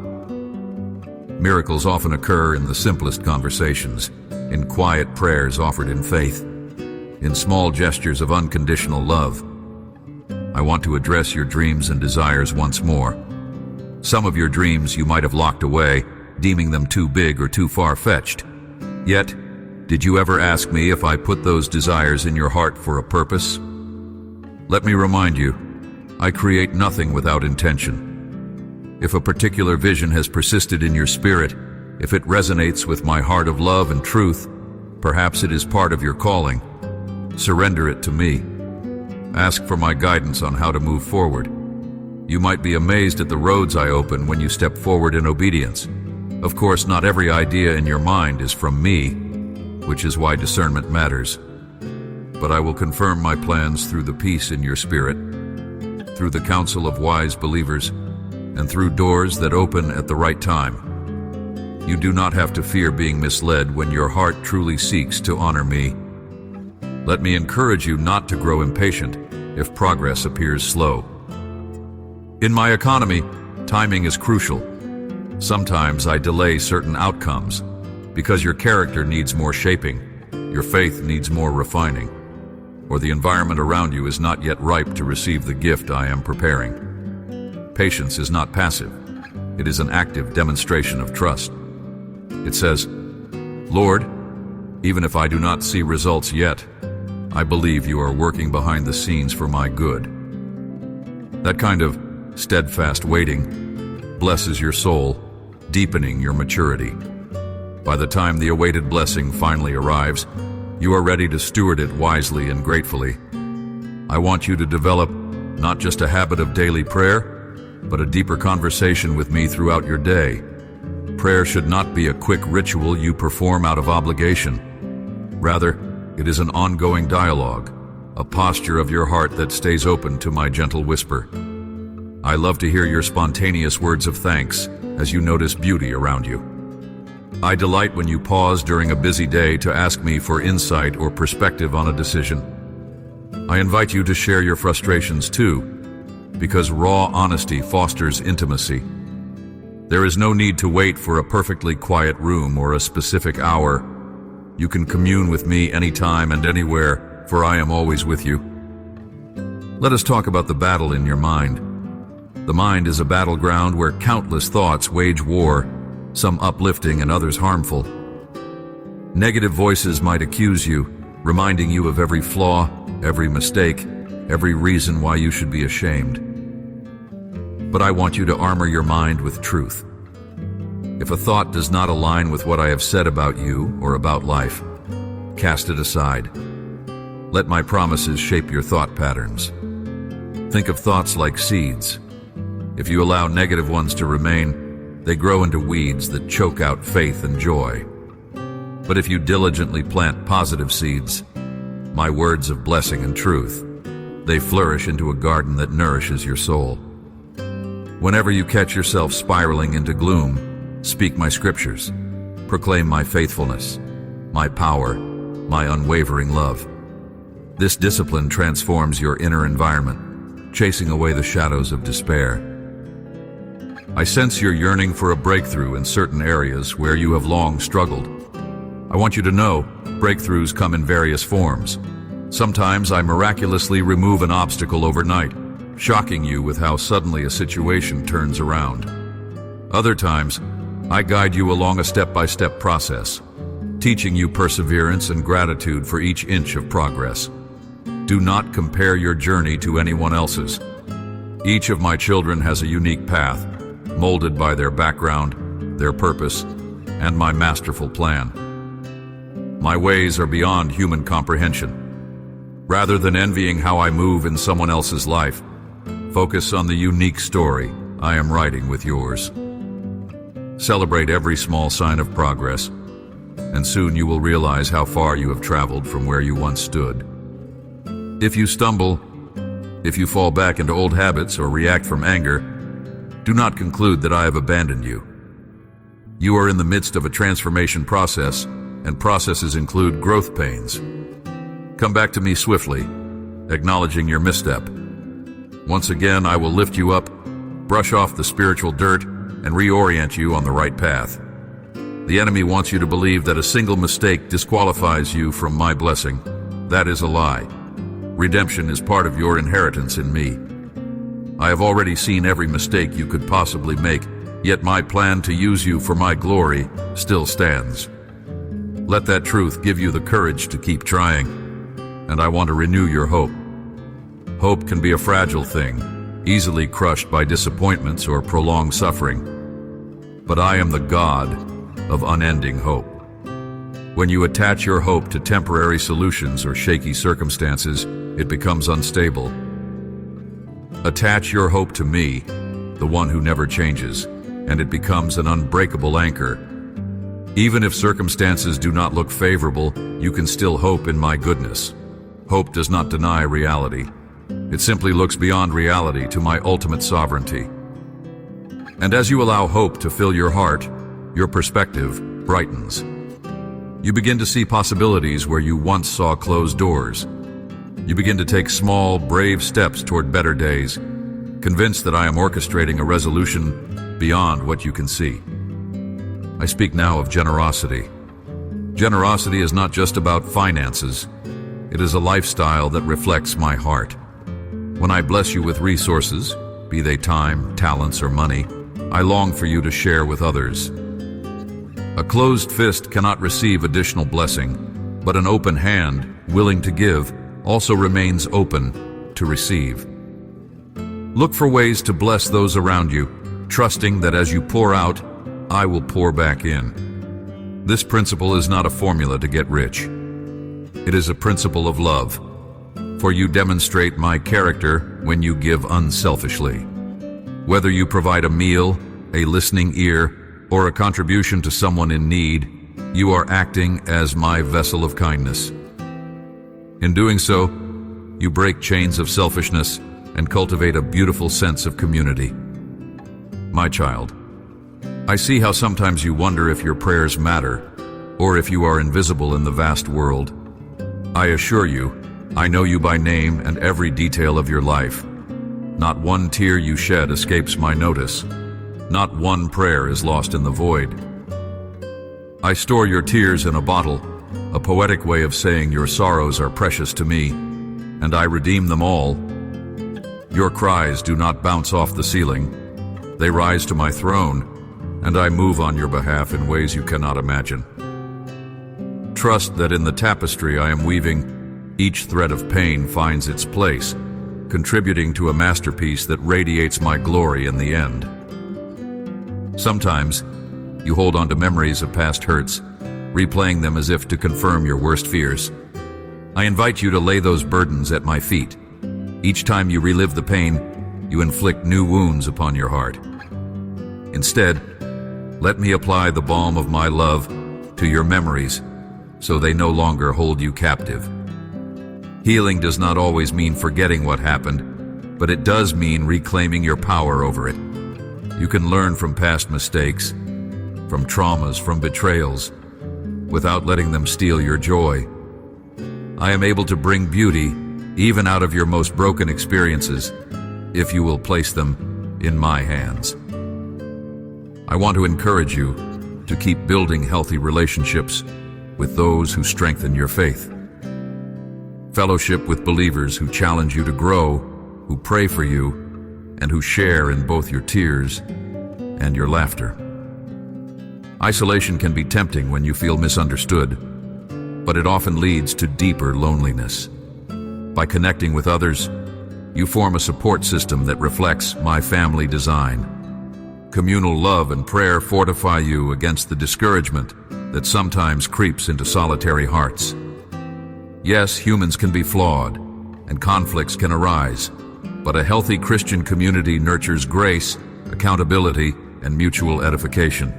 Miracles often occur in the simplest conversations, in quiet prayers offered in faith, in small gestures of unconditional love. I want to address your dreams and desires once more. Some of your dreams you might have locked away, deeming them too big or too far-fetched. Yet, did you ever ask me if I put those desires in your heart for a purpose? Let me remind you, I create nothing without intention. If a particular vision has persisted in your spirit, if it resonates with my heart of love and truth, perhaps it is part of your calling. Surrender it to me. Ask for my guidance on how to move forward. You might be amazed at the roads I open when you step forward in obedience. Of course, not every idea in your mind is from me, which is why discernment matters. But I will confirm my plans through the peace in your spirit, through the counsel of wise believers, and through doors that open at the right time. You do not have to fear being misled when your heart truly seeks to honor me. Let me encourage you not to grow impatient if progress appears slow. In my economy, timing is crucial. Sometimes I delay certain outcomes because your character needs more shaping, your faith needs more refining, or the environment around you is not yet ripe to receive the gift I am preparing. Patience is not passive. It is an active demonstration of trust. It says, Lord, even if I do not see results yet, I believe you are working behind the scenes for my good. That kind of steadfast waiting blesses your soul, deepening your maturity. By the time the awaited blessing finally arrives, you are ready to steward it wisely and gratefully. I want you to develop not just a habit of daily prayer, but a deeper conversation with me throughout your day. Prayer should not be a quick ritual you perform out of obligation. Rather, it is an ongoing dialogue, a posture of your heart that stays open to my gentle whisper. I love to hear your spontaneous words of thanks as you notice beauty around you. I delight when you pause during a busy day to ask me for insight or perspective on a decision. I invite you to share your frustrations too, because raw honesty fosters intimacy. There is no need to wait for a perfectly quiet room or a specific hour. You can commune with me anytime and anywhere, for I am always with you. Let us talk about the battle in your mind. The mind is a battleground where countless thoughts wage war, some uplifting and others harmful. Negative voices might accuse you, reminding you of every flaw, every mistake, every reason why you should be ashamed. but I want you to armor your mind with truth. If a thought does not align with what I have said about you or about life, cast it aside. Let my promises shape your thought patterns. Think of thoughts like seeds. If you allow negative ones to remain, they grow into weeds that choke out faith and joy. But if you diligently plant positive seeds, my words of blessing and truth, they flourish into a garden that nourishes your soul. Whenever you catch yourself spiraling into gloom, speak my scriptures. Proclaim my faithfulness, my power, my unwavering love. This discipline transforms your inner environment, chasing away the shadows of despair. I sense your yearning for a breakthrough in certain areas where you have long struggled. I want you to know, breakthroughs come in various forms. Sometimes I miraculously remove an obstacle overnight, shocking you with how suddenly a situation turns around. Other times, I guide you along a step-by-step process, teaching you perseverance and gratitude for each inch of progress. Do not compare your journey to anyone else's. Each of my children has a unique path, molded by their background, their purpose, and my masterful plan. My ways are beyond human comprehension. Rather than envying how I move in someone else's life, focus on the unique story I am writing with yours. Celebrate every small sign of progress, and soon you will realize how far you have traveled from where you once stood. If you stumble, if you fall back into old habits or react from anger, do not conclude that I have abandoned you. You are in the midst of a transformation process, and processes include growth pains. Come back to me swiftly, acknowledging your misstep. Once again, I will lift you up, brush off the spiritual dirt, and reorient you on the right path. The enemy wants you to believe that a single mistake disqualifies you from my blessing. That is a lie. Redemption is part of your inheritance in me. I have already seen every mistake you could possibly make, yet my plan to use you for my glory still stands. Let that truth give you the courage to keep trying, and I want to renew your hope. Hope can be a fragile thing, easily crushed by disappointments or prolonged suffering. But I am the God of unending hope. When you attach your hope to temporary solutions or shaky circumstances, it becomes unstable. Attach your hope to me, the one who never changes, and it becomes an unbreakable anchor. Even if circumstances do not look favorable, you can still hope in my goodness. Hope does not deny reality. It simply looks beyond reality to my ultimate sovereignty. And as you allow hope to fill your heart, your perspective brightens. You begin to see possibilities where you once saw closed doors. You begin to take small, brave steps toward better days, convinced that I am orchestrating a resolution beyond what you can see. I speak now of generosity. Generosity is not just about finances. It is a lifestyle that reflects my heart. When I bless you with resources, be they time, talents, or money, I long for you to share with others. A closed fist cannot receive additional blessing, but an open hand, willing to give, also remains open to receive. Look for ways to bless those around you, trusting that as you pour out, I will pour back in. This principle is not a formula to get rich. It is a principle of love, for you demonstrate my character when you give unselfishly. Whether you provide a meal, a listening ear, or a contribution to someone in need, you are acting as my vessel of kindness. In doing so, you break chains of selfishness and cultivate a beautiful sense of community. My child, I see how sometimes you wonder if your prayers matter, or if you are invisible in the vast world. I assure you, I know you by name and every detail of your life. Not one tear you shed escapes my notice. Not one prayer is lost in the void. I store your tears in a bottle, a poetic way of saying your sorrows are precious to me, and I redeem them all. Your cries do not bounce off the ceiling. They rise to my throne, and I move on your behalf in ways you cannot imagine. Trust that in the tapestry I am weaving, each thread of pain finds its place, contributing to a masterpiece that radiates my glory in the end. Sometimes, you hold on to memories of past hurts, replaying them as if to confirm your worst fears. I invite you to lay those burdens at my feet. Each time you relive the pain, you inflict new wounds upon your heart. Instead, let me apply the balm of my love to your memories so they no longer hold you captive. Healing does not always mean forgetting what happened, but it does mean reclaiming your power over it. You can learn from past mistakes, from traumas, from betrayals, without letting them steal your joy. I am able to bring beauty even out of your most broken experiences if you will place them in my hands. I want to encourage you to keep building healthy relationships with those who strengthen your faith. Fellowship with believers who challenge you to grow, who pray for you, and who share in both your tears and your laughter. Isolation can be tempting when you feel misunderstood, but it often leads to deeper loneliness. By connecting with others, you form a support system that reflects my family design. Communal love and prayer fortify you against the discouragement that sometimes creeps into solitary hearts. Yes, humans can be flawed, and conflicts can arise, but a healthy Christian community nurtures grace, accountability, and mutual edification.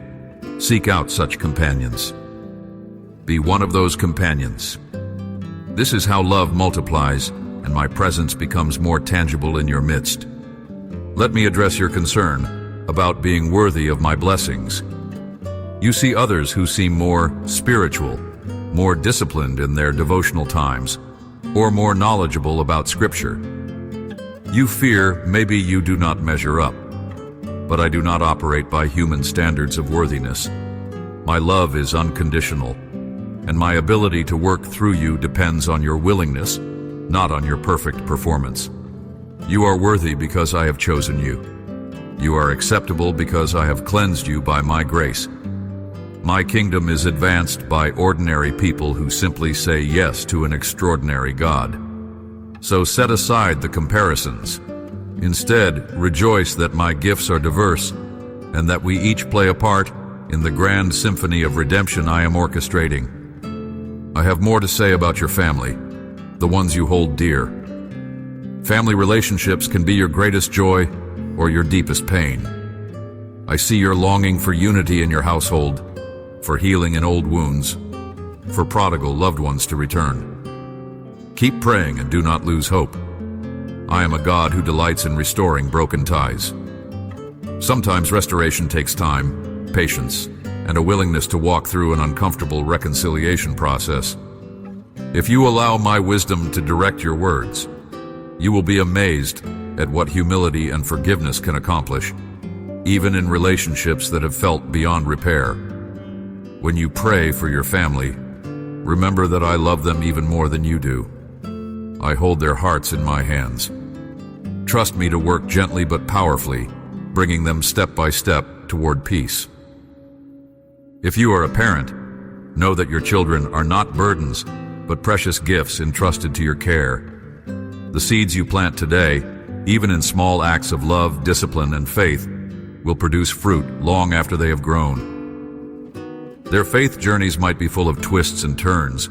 Seek out such companions. Be one of those companions. This is how love multiplies, and my presence becomes more tangible in your midst. Let me address your concern about being worthy of my blessings. You see others who seem more spiritual, more disciplined in their devotional times, or more knowledgeable about Scripture. You fear maybe you do not measure up, but I do not operate by human standards of worthiness. My love is unconditional, and my ability to work through you depends on your willingness, not on your perfect performance. You are worthy because I have chosen you. You are acceptable because I have cleansed you by my grace. My kingdom is advanced by ordinary people who simply say yes to an extraordinary God. So set aside the comparisons. Instead, rejoice that my gifts are diverse and that we each play a part in the grand symphony of redemption I am orchestrating. I have more to say about your family, the ones you hold dear. Family relationships can be your greatest joy or your deepest pain. I see your longing for unity in your household, for healing in old wounds, for prodigal loved ones to return. Keep praying and do not lose hope. I am a God who delights in restoring broken ties. Sometimes restoration takes time, patience, and a willingness to walk through an uncomfortable reconciliation process. If you allow my wisdom to direct your words, you will be amazed at what humility and forgiveness can accomplish, even in relationships that have felt beyond repair. When you pray for your family, remember that I love them even more than you do. I hold their hearts in my hands. Trust me to work gently but powerfully, bringing them step by step toward peace. If you are a parent, know that your children are not burdens, but precious gifts entrusted to your care. The seeds you plant today, even in small acts of love, discipline, and faith, will produce fruit long after they have grown. Their faith journeys might be full of twists and turns,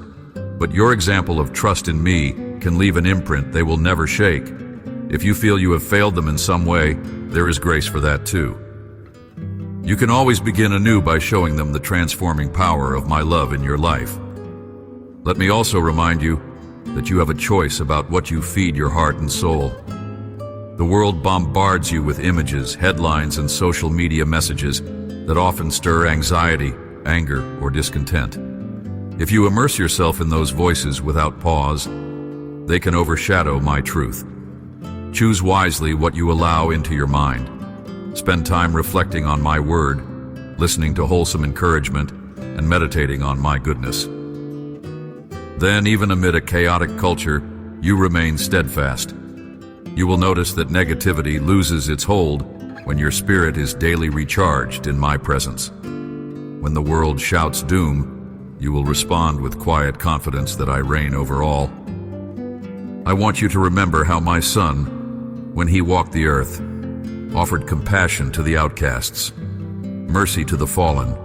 but your example of trust in me can leave an imprint they will never shake. If you feel you have failed them in some way, there is grace for that too. You can always begin anew by showing them the transforming power of my love in your life. Let me also remind you that you have a choice about what you feed your heart and soul. The world bombards you with images, headlines, and social media messages that often stir anxiety, anger, or discontent. If you immerse yourself in those voices without pause, they can overshadow my truth. Choose wisely what you allow into your mind. Spend time reflecting on my word, listening to wholesome encouragement, and meditating on my goodness. Then, even amid a chaotic culture, you remain steadfast. You will notice that negativity loses its hold when your spirit is daily recharged in my presence. When the world shouts doom, you will respond with quiet confidence that I reign over all. I want you to remember how my Son, when he walked the earth, offered compassion to the outcasts, mercy to the fallen,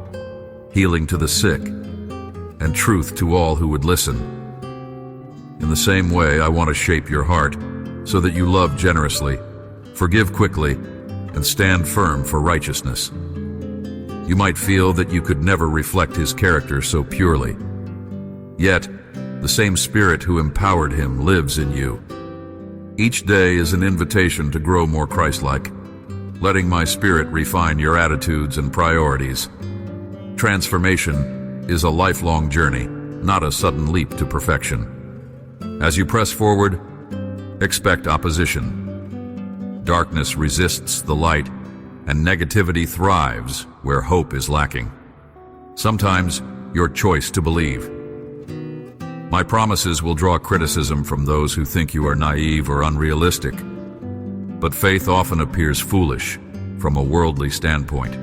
healing to the sick, and truth to all who would listen. In the same way, I want to shape your heart so that you love generously, forgive quickly, and stand firm for righteousness. You might feel that you could never reflect his character so purely. Yet, the same Spirit who empowered him lives in you. Each day is an invitation to grow more Christ-like, letting my Spirit refine your attitudes and priorities. Transformation is a lifelong journey, not a sudden leap to perfection. As you press forward, expect opposition. Darkness resists the light, and negativity thrives where hope is lacking. Sometimes, your choice to believe. My promises will draw criticism from those who think you are naive or unrealistic. But faith often appears foolish from a worldly standpoint.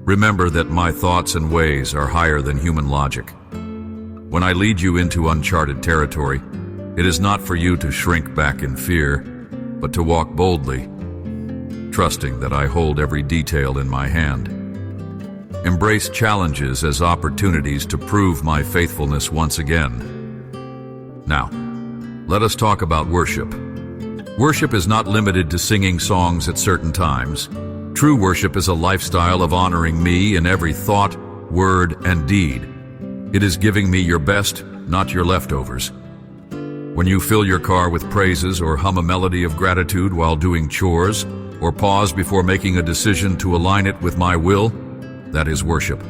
Remember that my thoughts and ways are higher than human logic. When I lead you into uncharted territory, it is not for you to shrink back in fear, but to walk boldly, trusting that I hold every detail in my hand. Embrace challenges as opportunities to prove my faithfulness once again. Now, let us talk about worship. Worship is not limited to singing songs at certain times. True worship is a lifestyle of honoring me in every thought, word, and deed. It is giving me your best, not your leftovers. When you fill your car with praises or hum a melody of gratitude while doing chores, or pause before making a decision to align it with my will, that is worship.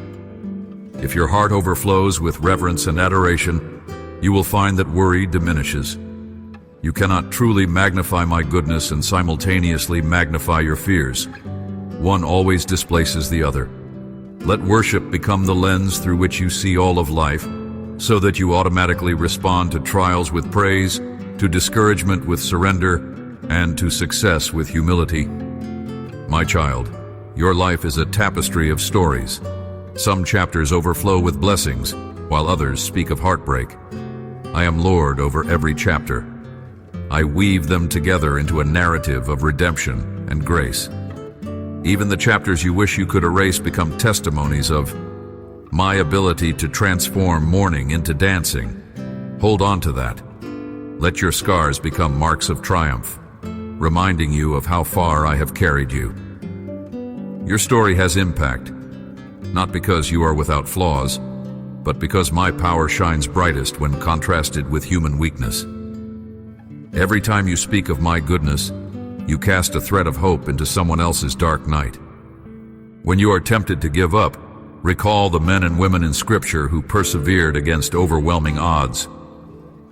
If your heart overflows with reverence and adoration, you will find that worry diminishes. You cannot truly magnify my goodness and simultaneously magnify your fears. One always displaces the other. Let worship become the lens through which you see all of life, so that you automatically respond to trials with praise, to discouragement with surrender, and to success with humility. My child, your life is a tapestry of stories. Some chapters overflow with blessings, while others speak of heartbreak. I am Lord over every chapter. I weave them together into a narrative of redemption and grace. Even the chapters you wish you could erase become testimonies of my ability to transform mourning into dancing. Hold on to that. Let your scars become marks of triumph, reminding you of how far I have carried you. Your story has impact, not because you are without flaws, but because my power shines brightest when contrasted with human weakness. Every time you speak of my goodness, you cast a thread of hope into someone else's dark night. When you are tempted to give up, recall the men and women in Scripture who persevered against overwhelming odds.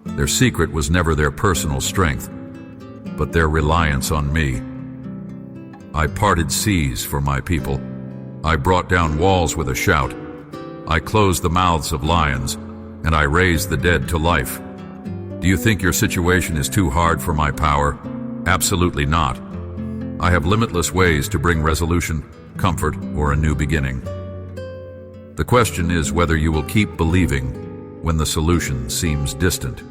Their secret was never their personal strength, but their reliance on me. I parted seas for my people. I brought down walls with a shout. I closed the mouths of lions, and I raised the dead to life. Do you think your situation is too hard for my power? Absolutely not. I have limitless ways to bring resolution, comfort, or a new beginning. The question is whether you will keep believing when the solution seems distant.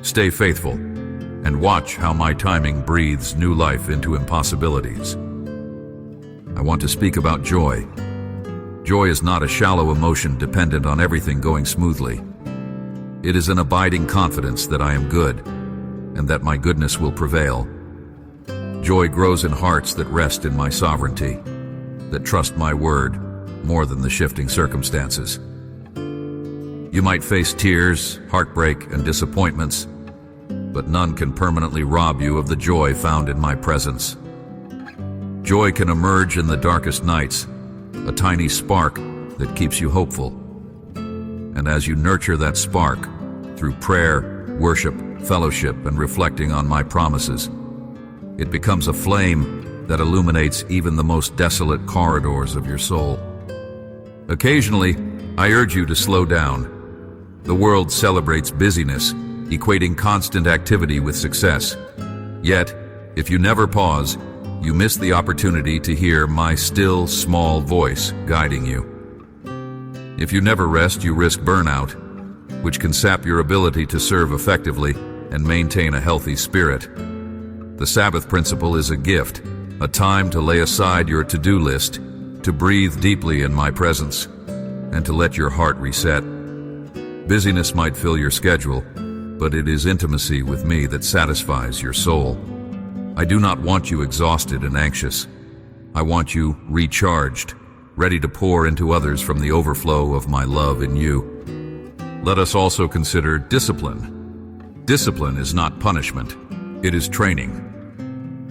Stay faithful, and watch how my timing breathes new life into impossibilities. I want to speak about joy. Joy is not a shallow emotion dependent on everything going smoothly. It is an abiding confidence that I am good, and that my goodness will prevail. Joy grows in hearts that rest in my sovereignty, that trust my word more than the shifting circumstances. You might face tears, heartbreak, and disappointments, but none can permanently rob you of the joy found in my presence. Joy can emerge in the darkest nights, a tiny spark that keeps you hopeful. And as you nurture that spark through prayer, worship, fellowship, and reflecting on my promises, it becomes a flame that illuminates even the most desolate corridors of your soul. Occasionally, I urge you to slow down. The world celebrates busyness, equating constant activity with success. Yet, if you never pause, you miss the opportunity to hear my still, small voice guiding you. If you never rest, you risk burnout, which can sap your ability to serve effectively and maintain a healthy spirit. The Sabbath principle is a gift, a time to lay aside your to-do list, to breathe deeply in my presence, and to let your heart reset. Busyness might fill your schedule, but it is intimacy with me that satisfies your soul. I do not want you exhausted and anxious. I want you recharged, ready to pour into others from the overflow of my love in you. Let us also consider discipline. Discipline is not punishment, it is training.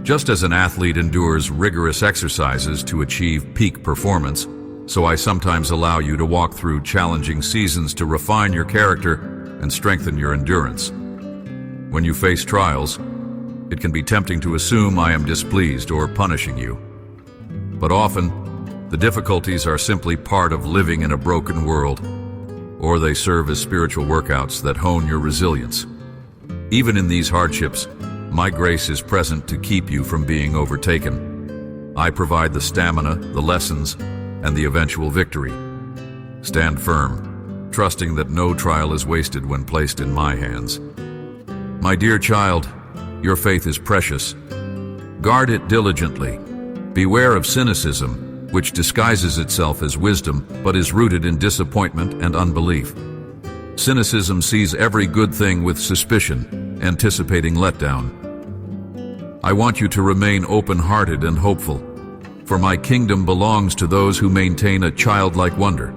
Just as an athlete endures rigorous exercises to achieve peak performance, so I sometimes allow you to walk through challenging seasons to refine your character and strengthen your endurance. When you face trials, it can be tempting to assume I am displeased or punishing you. But often, the difficulties are simply part of living in a broken world, or they serve as spiritual workouts that hone your resilience. Even in these hardships, my grace is present to keep you from being overtaken. I provide the stamina, the lessons, and the eventual victory. Stand firm, trusting that no trial is wasted when placed in my hands. My dear child, your faith is precious. Guard it diligently. Beware of cynicism, which disguises itself as wisdom but is rooted in disappointment and unbelief. Cynicism sees every good thing with suspicion, anticipating letdown. I want you to remain open-hearted and hopeful, for my kingdom belongs to those who maintain a childlike wonder.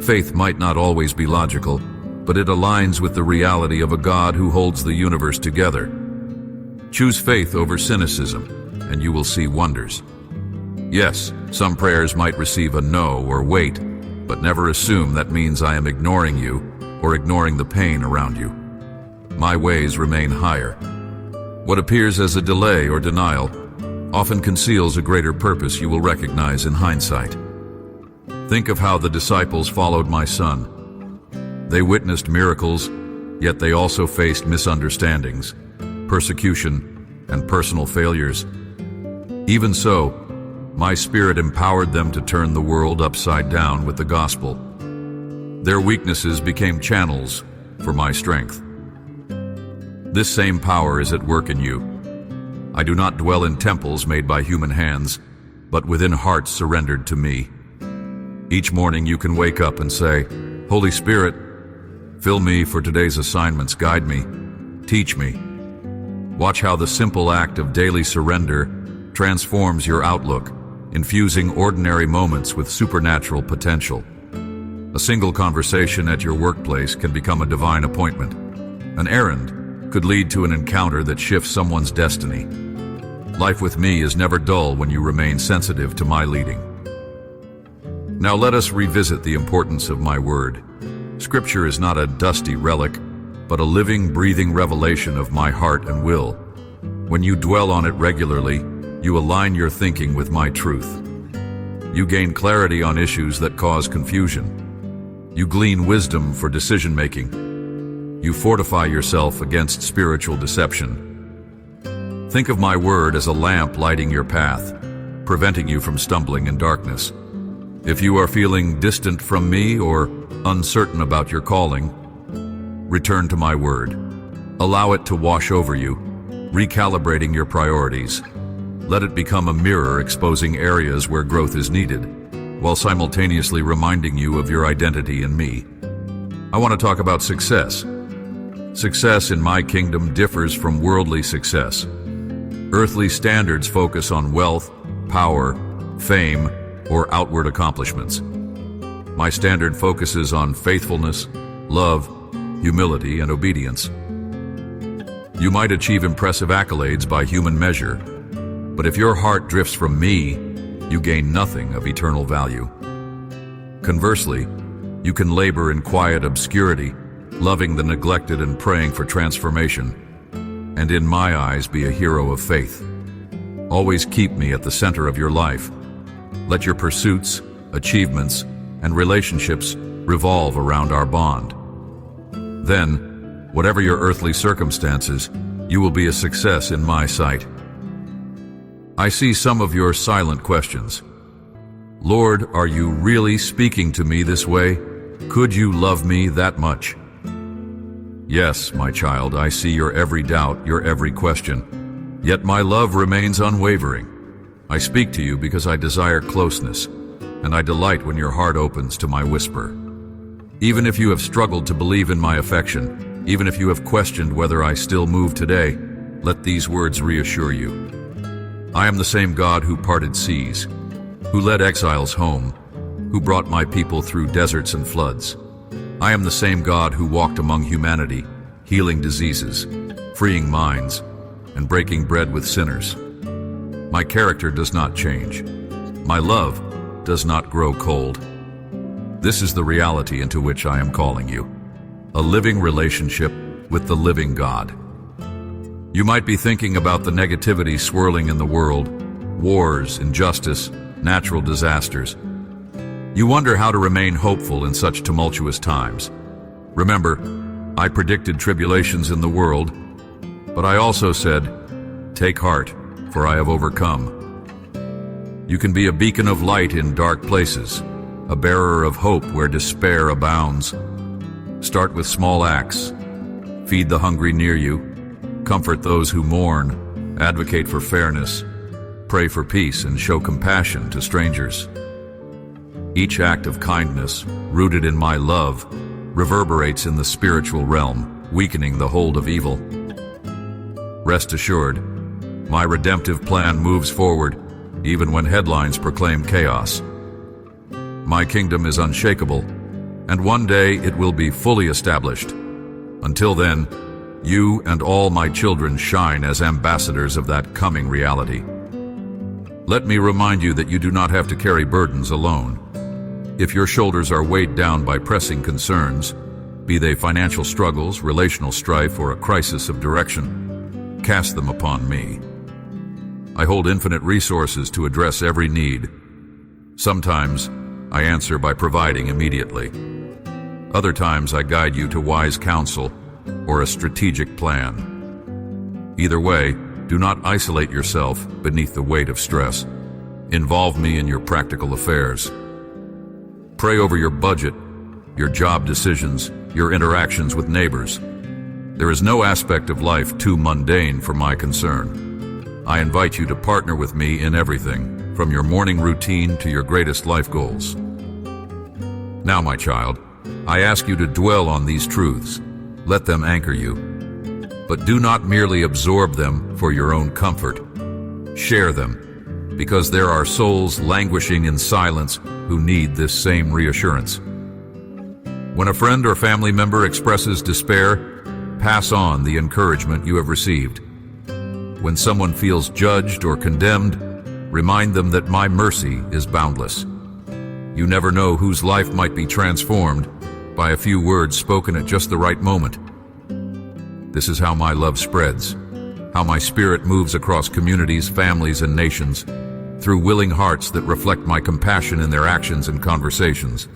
Faith might not always be logical, but it aligns with the reality of a God who holds the universe together. Choose faith over cynicism, and you will see wonders. Yes, some prayers might receive a no or wait, but never assume that means I am ignoring you or ignoring the pain around you. My ways remain higher. What appears as a delay or denial often conceals a greater purpose you will recognize in hindsight. Think of how the disciples followed my Son. They witnessed miracles, yet they also faced misunderstandings, persecution, and personal failures. Even so, my Spirit empowered them to turn the world upside down with the gospel. Their weaknesses became channels for my strength. This same power is at work in you. I do not dwell in temples made by human hands, but within hearts surrendered to me. Each morning you can wake up and say, Holy Spirit, fill me for today's assignments, guide me, teach me. Watch how the simple act of daily surrender transforms your outlook, infusing ordinary moments with supernatural potential. A single conversation at your workplace can become a divine appointment. An errand could lead to an encounter that shifts someone's destiny. Life with me is never dull when you remain sensitive to my leading. Now let us revisit the importance of my word. Scripture is not a dusty relic, but a living, breathing revelation of my heart and will. When you dwell on it regularly, you align your thinking with my truth. You gain clarity on issues that cause confusion. You glean wisdom for decision-making. You fortify yourself against spiritual deception. Think of my word as a lamp lighting your path, preventing you from stumbling in darkness. If you are feeling distant from me or uncertain about your calling, return to my word. Allow it to wash over you, recalibrating your priorities. Let it become a mirror exposing areas where growth is needed, while simultaneously reminding you of your identity in me. I want to talk about success. Success in my kingdom differs from worldly success. Earthly standards focus on wealth, power, fame, or outward accomplishments. My standard focuses on faithfulness, love, humility, and obedience. You might achieve impressive accolades by human measure, but if your heart drifts from me, you gain nothing of eternal value. Conversely, you can labor in quiet obscurity, loving the neglected and praying for transformation, and in my eyes be a hero of faith. Always keep me at the center of your life. Let your pursuits, achievements, and relationships revolve around our bond. Then, whatever your earthly circumstances, you will be a success in my sight. I see some of your silent questions. Lord, are you really speaking to me this way? Could you love me that much? Yes, my child, I see your every doubt, your every question. Yet my love remains unwavering. I speak to you because I desire closeness, and I delight when your heart opens to my whisper. Even if you have struggled to believe in my affection, even if you have questioned whether I still move today, let these words reassure you. I am the same God who parted seas, who led exiles home, who brought my people through deserts and floods. I am the same God who walked among humanity, healing diseases, freeing minds, and breaking bread with sinners. My character does not change. My love does not grow cold. This is the reality into which I am calling you, a living relationship with the living God. You might be thinking about the negativity swirling in the world, wars, injustice, natural disasters. You wonder how to remain hopeful in such tumultuous times. Remember, I predicted tribulations in the world, but I also said, "Take heart, for I have overcome." You can be a beacon of light in dark places, a bearer of hope where despair abounds. Start with small acts. Feed the hungry near you, comfort those who mourn, advocate for fairness, pray for peace, and show compassion to strangers. Each act of kindness, rooted in my love, reverberates in the spiritual realm, weakening the hold of evil. Rest assured, my redemptive plan moves forward, even when headlines proclaim chaos. My kingdom is unshakable, and one day it will be fully established. Until then, you and all my children shine as ambassadors of that coming reality. Let me remind you that you do not have to carry burdens alone. If your shoulders are weighed down by pressing concerns, be they financial struggles, relational strife, or a crisis of direction, cast them upon me. I hold infinite resources to address every need. Sometimes I answer by providing immediately. Other times I guide you to wise counsel or a strategic plan. Either way, do not isolate yourself beneath the weight of stress. Involve me in your practical affairs. Pray over your budget, your job decisions, your interactions with neighbors. There is no aspect of life too mundane for my concern. I invite you to partner with me in everything, from your morning routine to your greatest life goals. Now, my child, I ask you to dwell on these truths. Let them anchor you. But do not merely absorb them for your own comfort. Share them, because there are souls languishing in silence who need this same reassurance. When a friend or family member expresses despair, pass on the encouragement you have received. When someone feels judged or condemned, remind them that my mercy is boundless. You never know whose life might be transformed by a few words spoken at just the right moment. This is how my love spreads, how my spirit moves across communities, families, and nations, through willing hearts that reflect my compassion in their actions and conversations.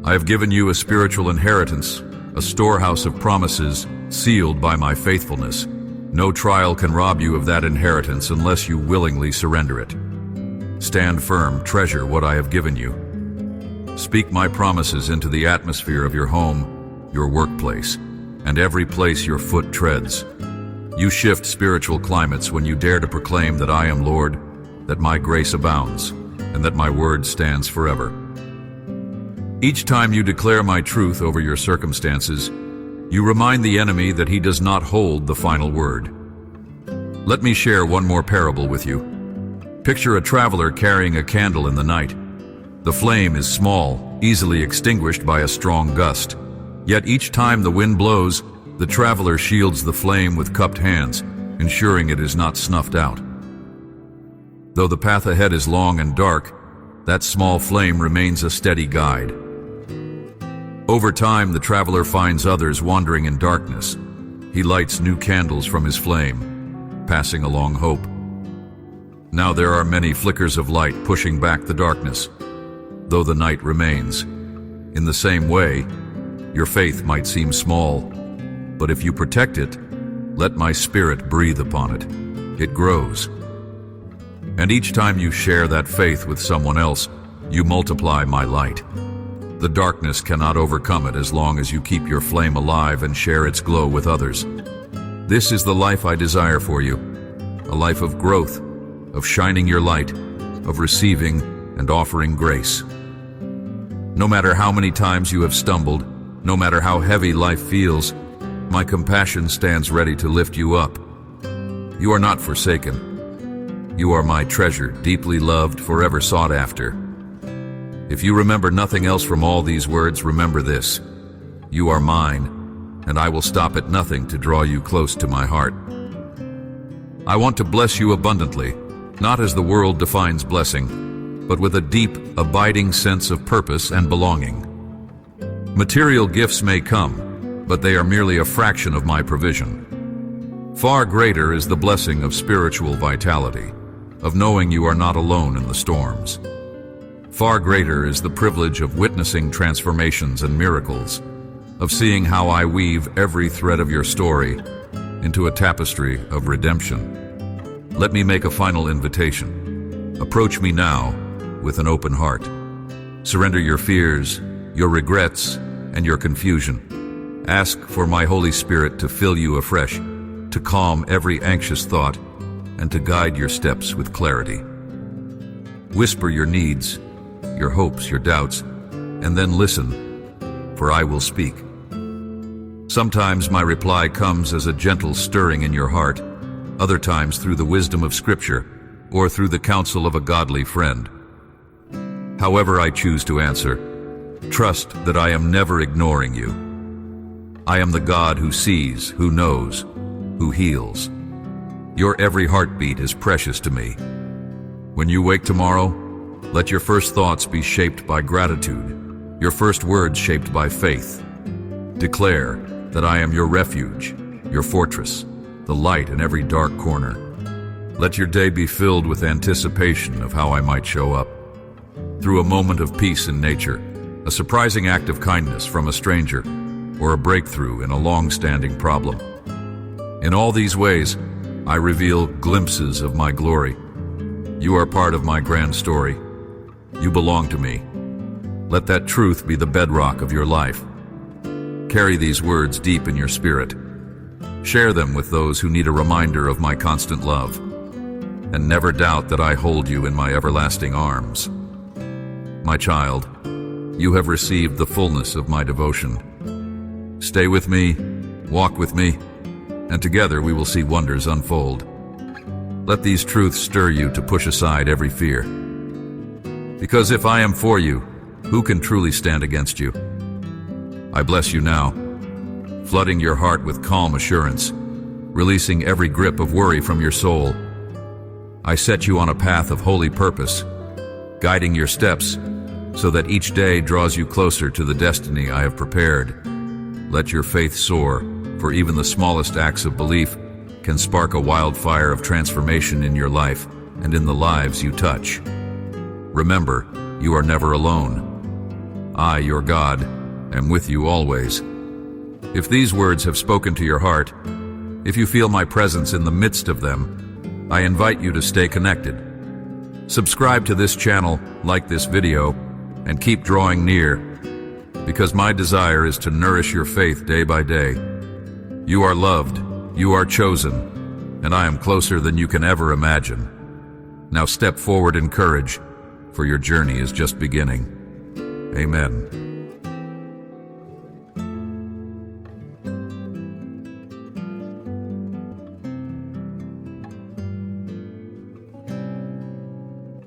I have given you a spiritual inheritance, a storehouse of promises sealed by my faithfulness. No trial can rob you of that inheritance unless you willingly surrender it. Stand firm, treasure what I have given you. Speak my promises into the atmosphere of your home, your workplace, and every place your foot treads. You shift spiritual climates when you dare to proclaim that I am Lord, that my grace abounds, and that my word stands forever. Each time you declare my truth over your circumstances, you remind the enemy that he does not hold the final word. Let me share one more parable with you. Picture a traveler carrying a candle in the night. The flame is small, easily extinguished by a strong gust. Yet each time the wind blows, the traveler shields the flame with cupped hands, ensuring it is not snuffed out. Though the path ahead is long and dark, that small flame remains a steady guide. Over time, the traveler finds others wandering in darkness. He lights new candles from his flame, passing along hope. Now there are many flickers of light pushing back the darkness, though the night remains. In the same way, your faith might seem small, but if you protect it, let my spirit breathe upon it. It grows. And each time you share that faith with someone else, you multiply my light. The darkness cannot overcome it as long as you keep your flame alive and share its glow with others. This is the life I desire for you, a life of growth, of shining your light, of receiving and offering grace. No matter how many times you have stumbled, no matter how heavy life feels, my compassion stands ready to lift you up. You are not forsaken. You are my treasure, deeply loved, forever sought after. If you remember nothing else from all these words, remember this: you are mine, and I will stop at nothing to draw you close to my heart. I want to bless you abundantly, not as the world defines blessing, but with a deep, abiding sense of purpose and belonging. Material gifts may come, but they are merely a fraction of my provision. Far greater is the blessing of spiritual vitality, of knowing you are not alone in the storms. Far greater is the privilege of witnessing transformations and miracles, of seeing how I weave every thread of your story into a tapestry of redemption. Let me make a final invitation. Approach me now with an open heart. Surrender your fears, your regrets, and your confusion. Ask for my Holy Spirit to fill you afresh, to calm every anxious thought, and to guide your steps with clarity. Whisper your needs, your hopes, your doubts, and then listen, for I will speak. Sometimes my reply comes as a gentle stirring in your heart, other times through the wisdom of Scripture, or through the counsel of a godly friend. However I choose to answer, trust that I am never ignoring you. I am the God who sees, who knows, who heals. Your every heartbeat is precious to me. When you wake tomorrow, let your first thoughts be shaped by gratitude, your first words shaped by faith. Declare that I am your refuge, your fortress, the light in every dark corner. Let your day be filled with anticipation of how I might show up. Through a moment of peace in nature, a surprising act of kindness from a stranger, or a breakthrough in a long-standing problem. In all these ways, I reveal glimpses of my glory. You are part of my grand story. You belong to me. Let that truth be the bedrock of your life. Carry these words deep in your spirit. Share them with those who need a reminder of my constant love. And never doubt that I hold you in my everlasting arms. My child, you have received the fullness of my devotion. Stay with me, walk with me, and together we will see wonders unfold. Let these truths stir you to push aside every fear. Because if I am for you, who can truly stand against you? I bless you now, flooding your heart with calm assurance, releasing every grip of worry from your soul. I set you on a path of holy purpose, guiding your steps so that each day draws you closer to the destiny I have prepared. Let your faith soar, for even the smallest acts of belief can spark a wildfire of transformation in your life and in the lives you touch. Remember, you are never alone. I, your God, am with you always. If these words have spoken to your heart, if you feel my presence in the midst of them, I invite you to stay connected. Subscribe to this channel, like this video, and keep drawing near, because my desire is to nourish your faith day by day. You are loved, you are chosen, and I am closer than you can ever imagine. Now step forward in courage, for your journey is just beginning. Amen.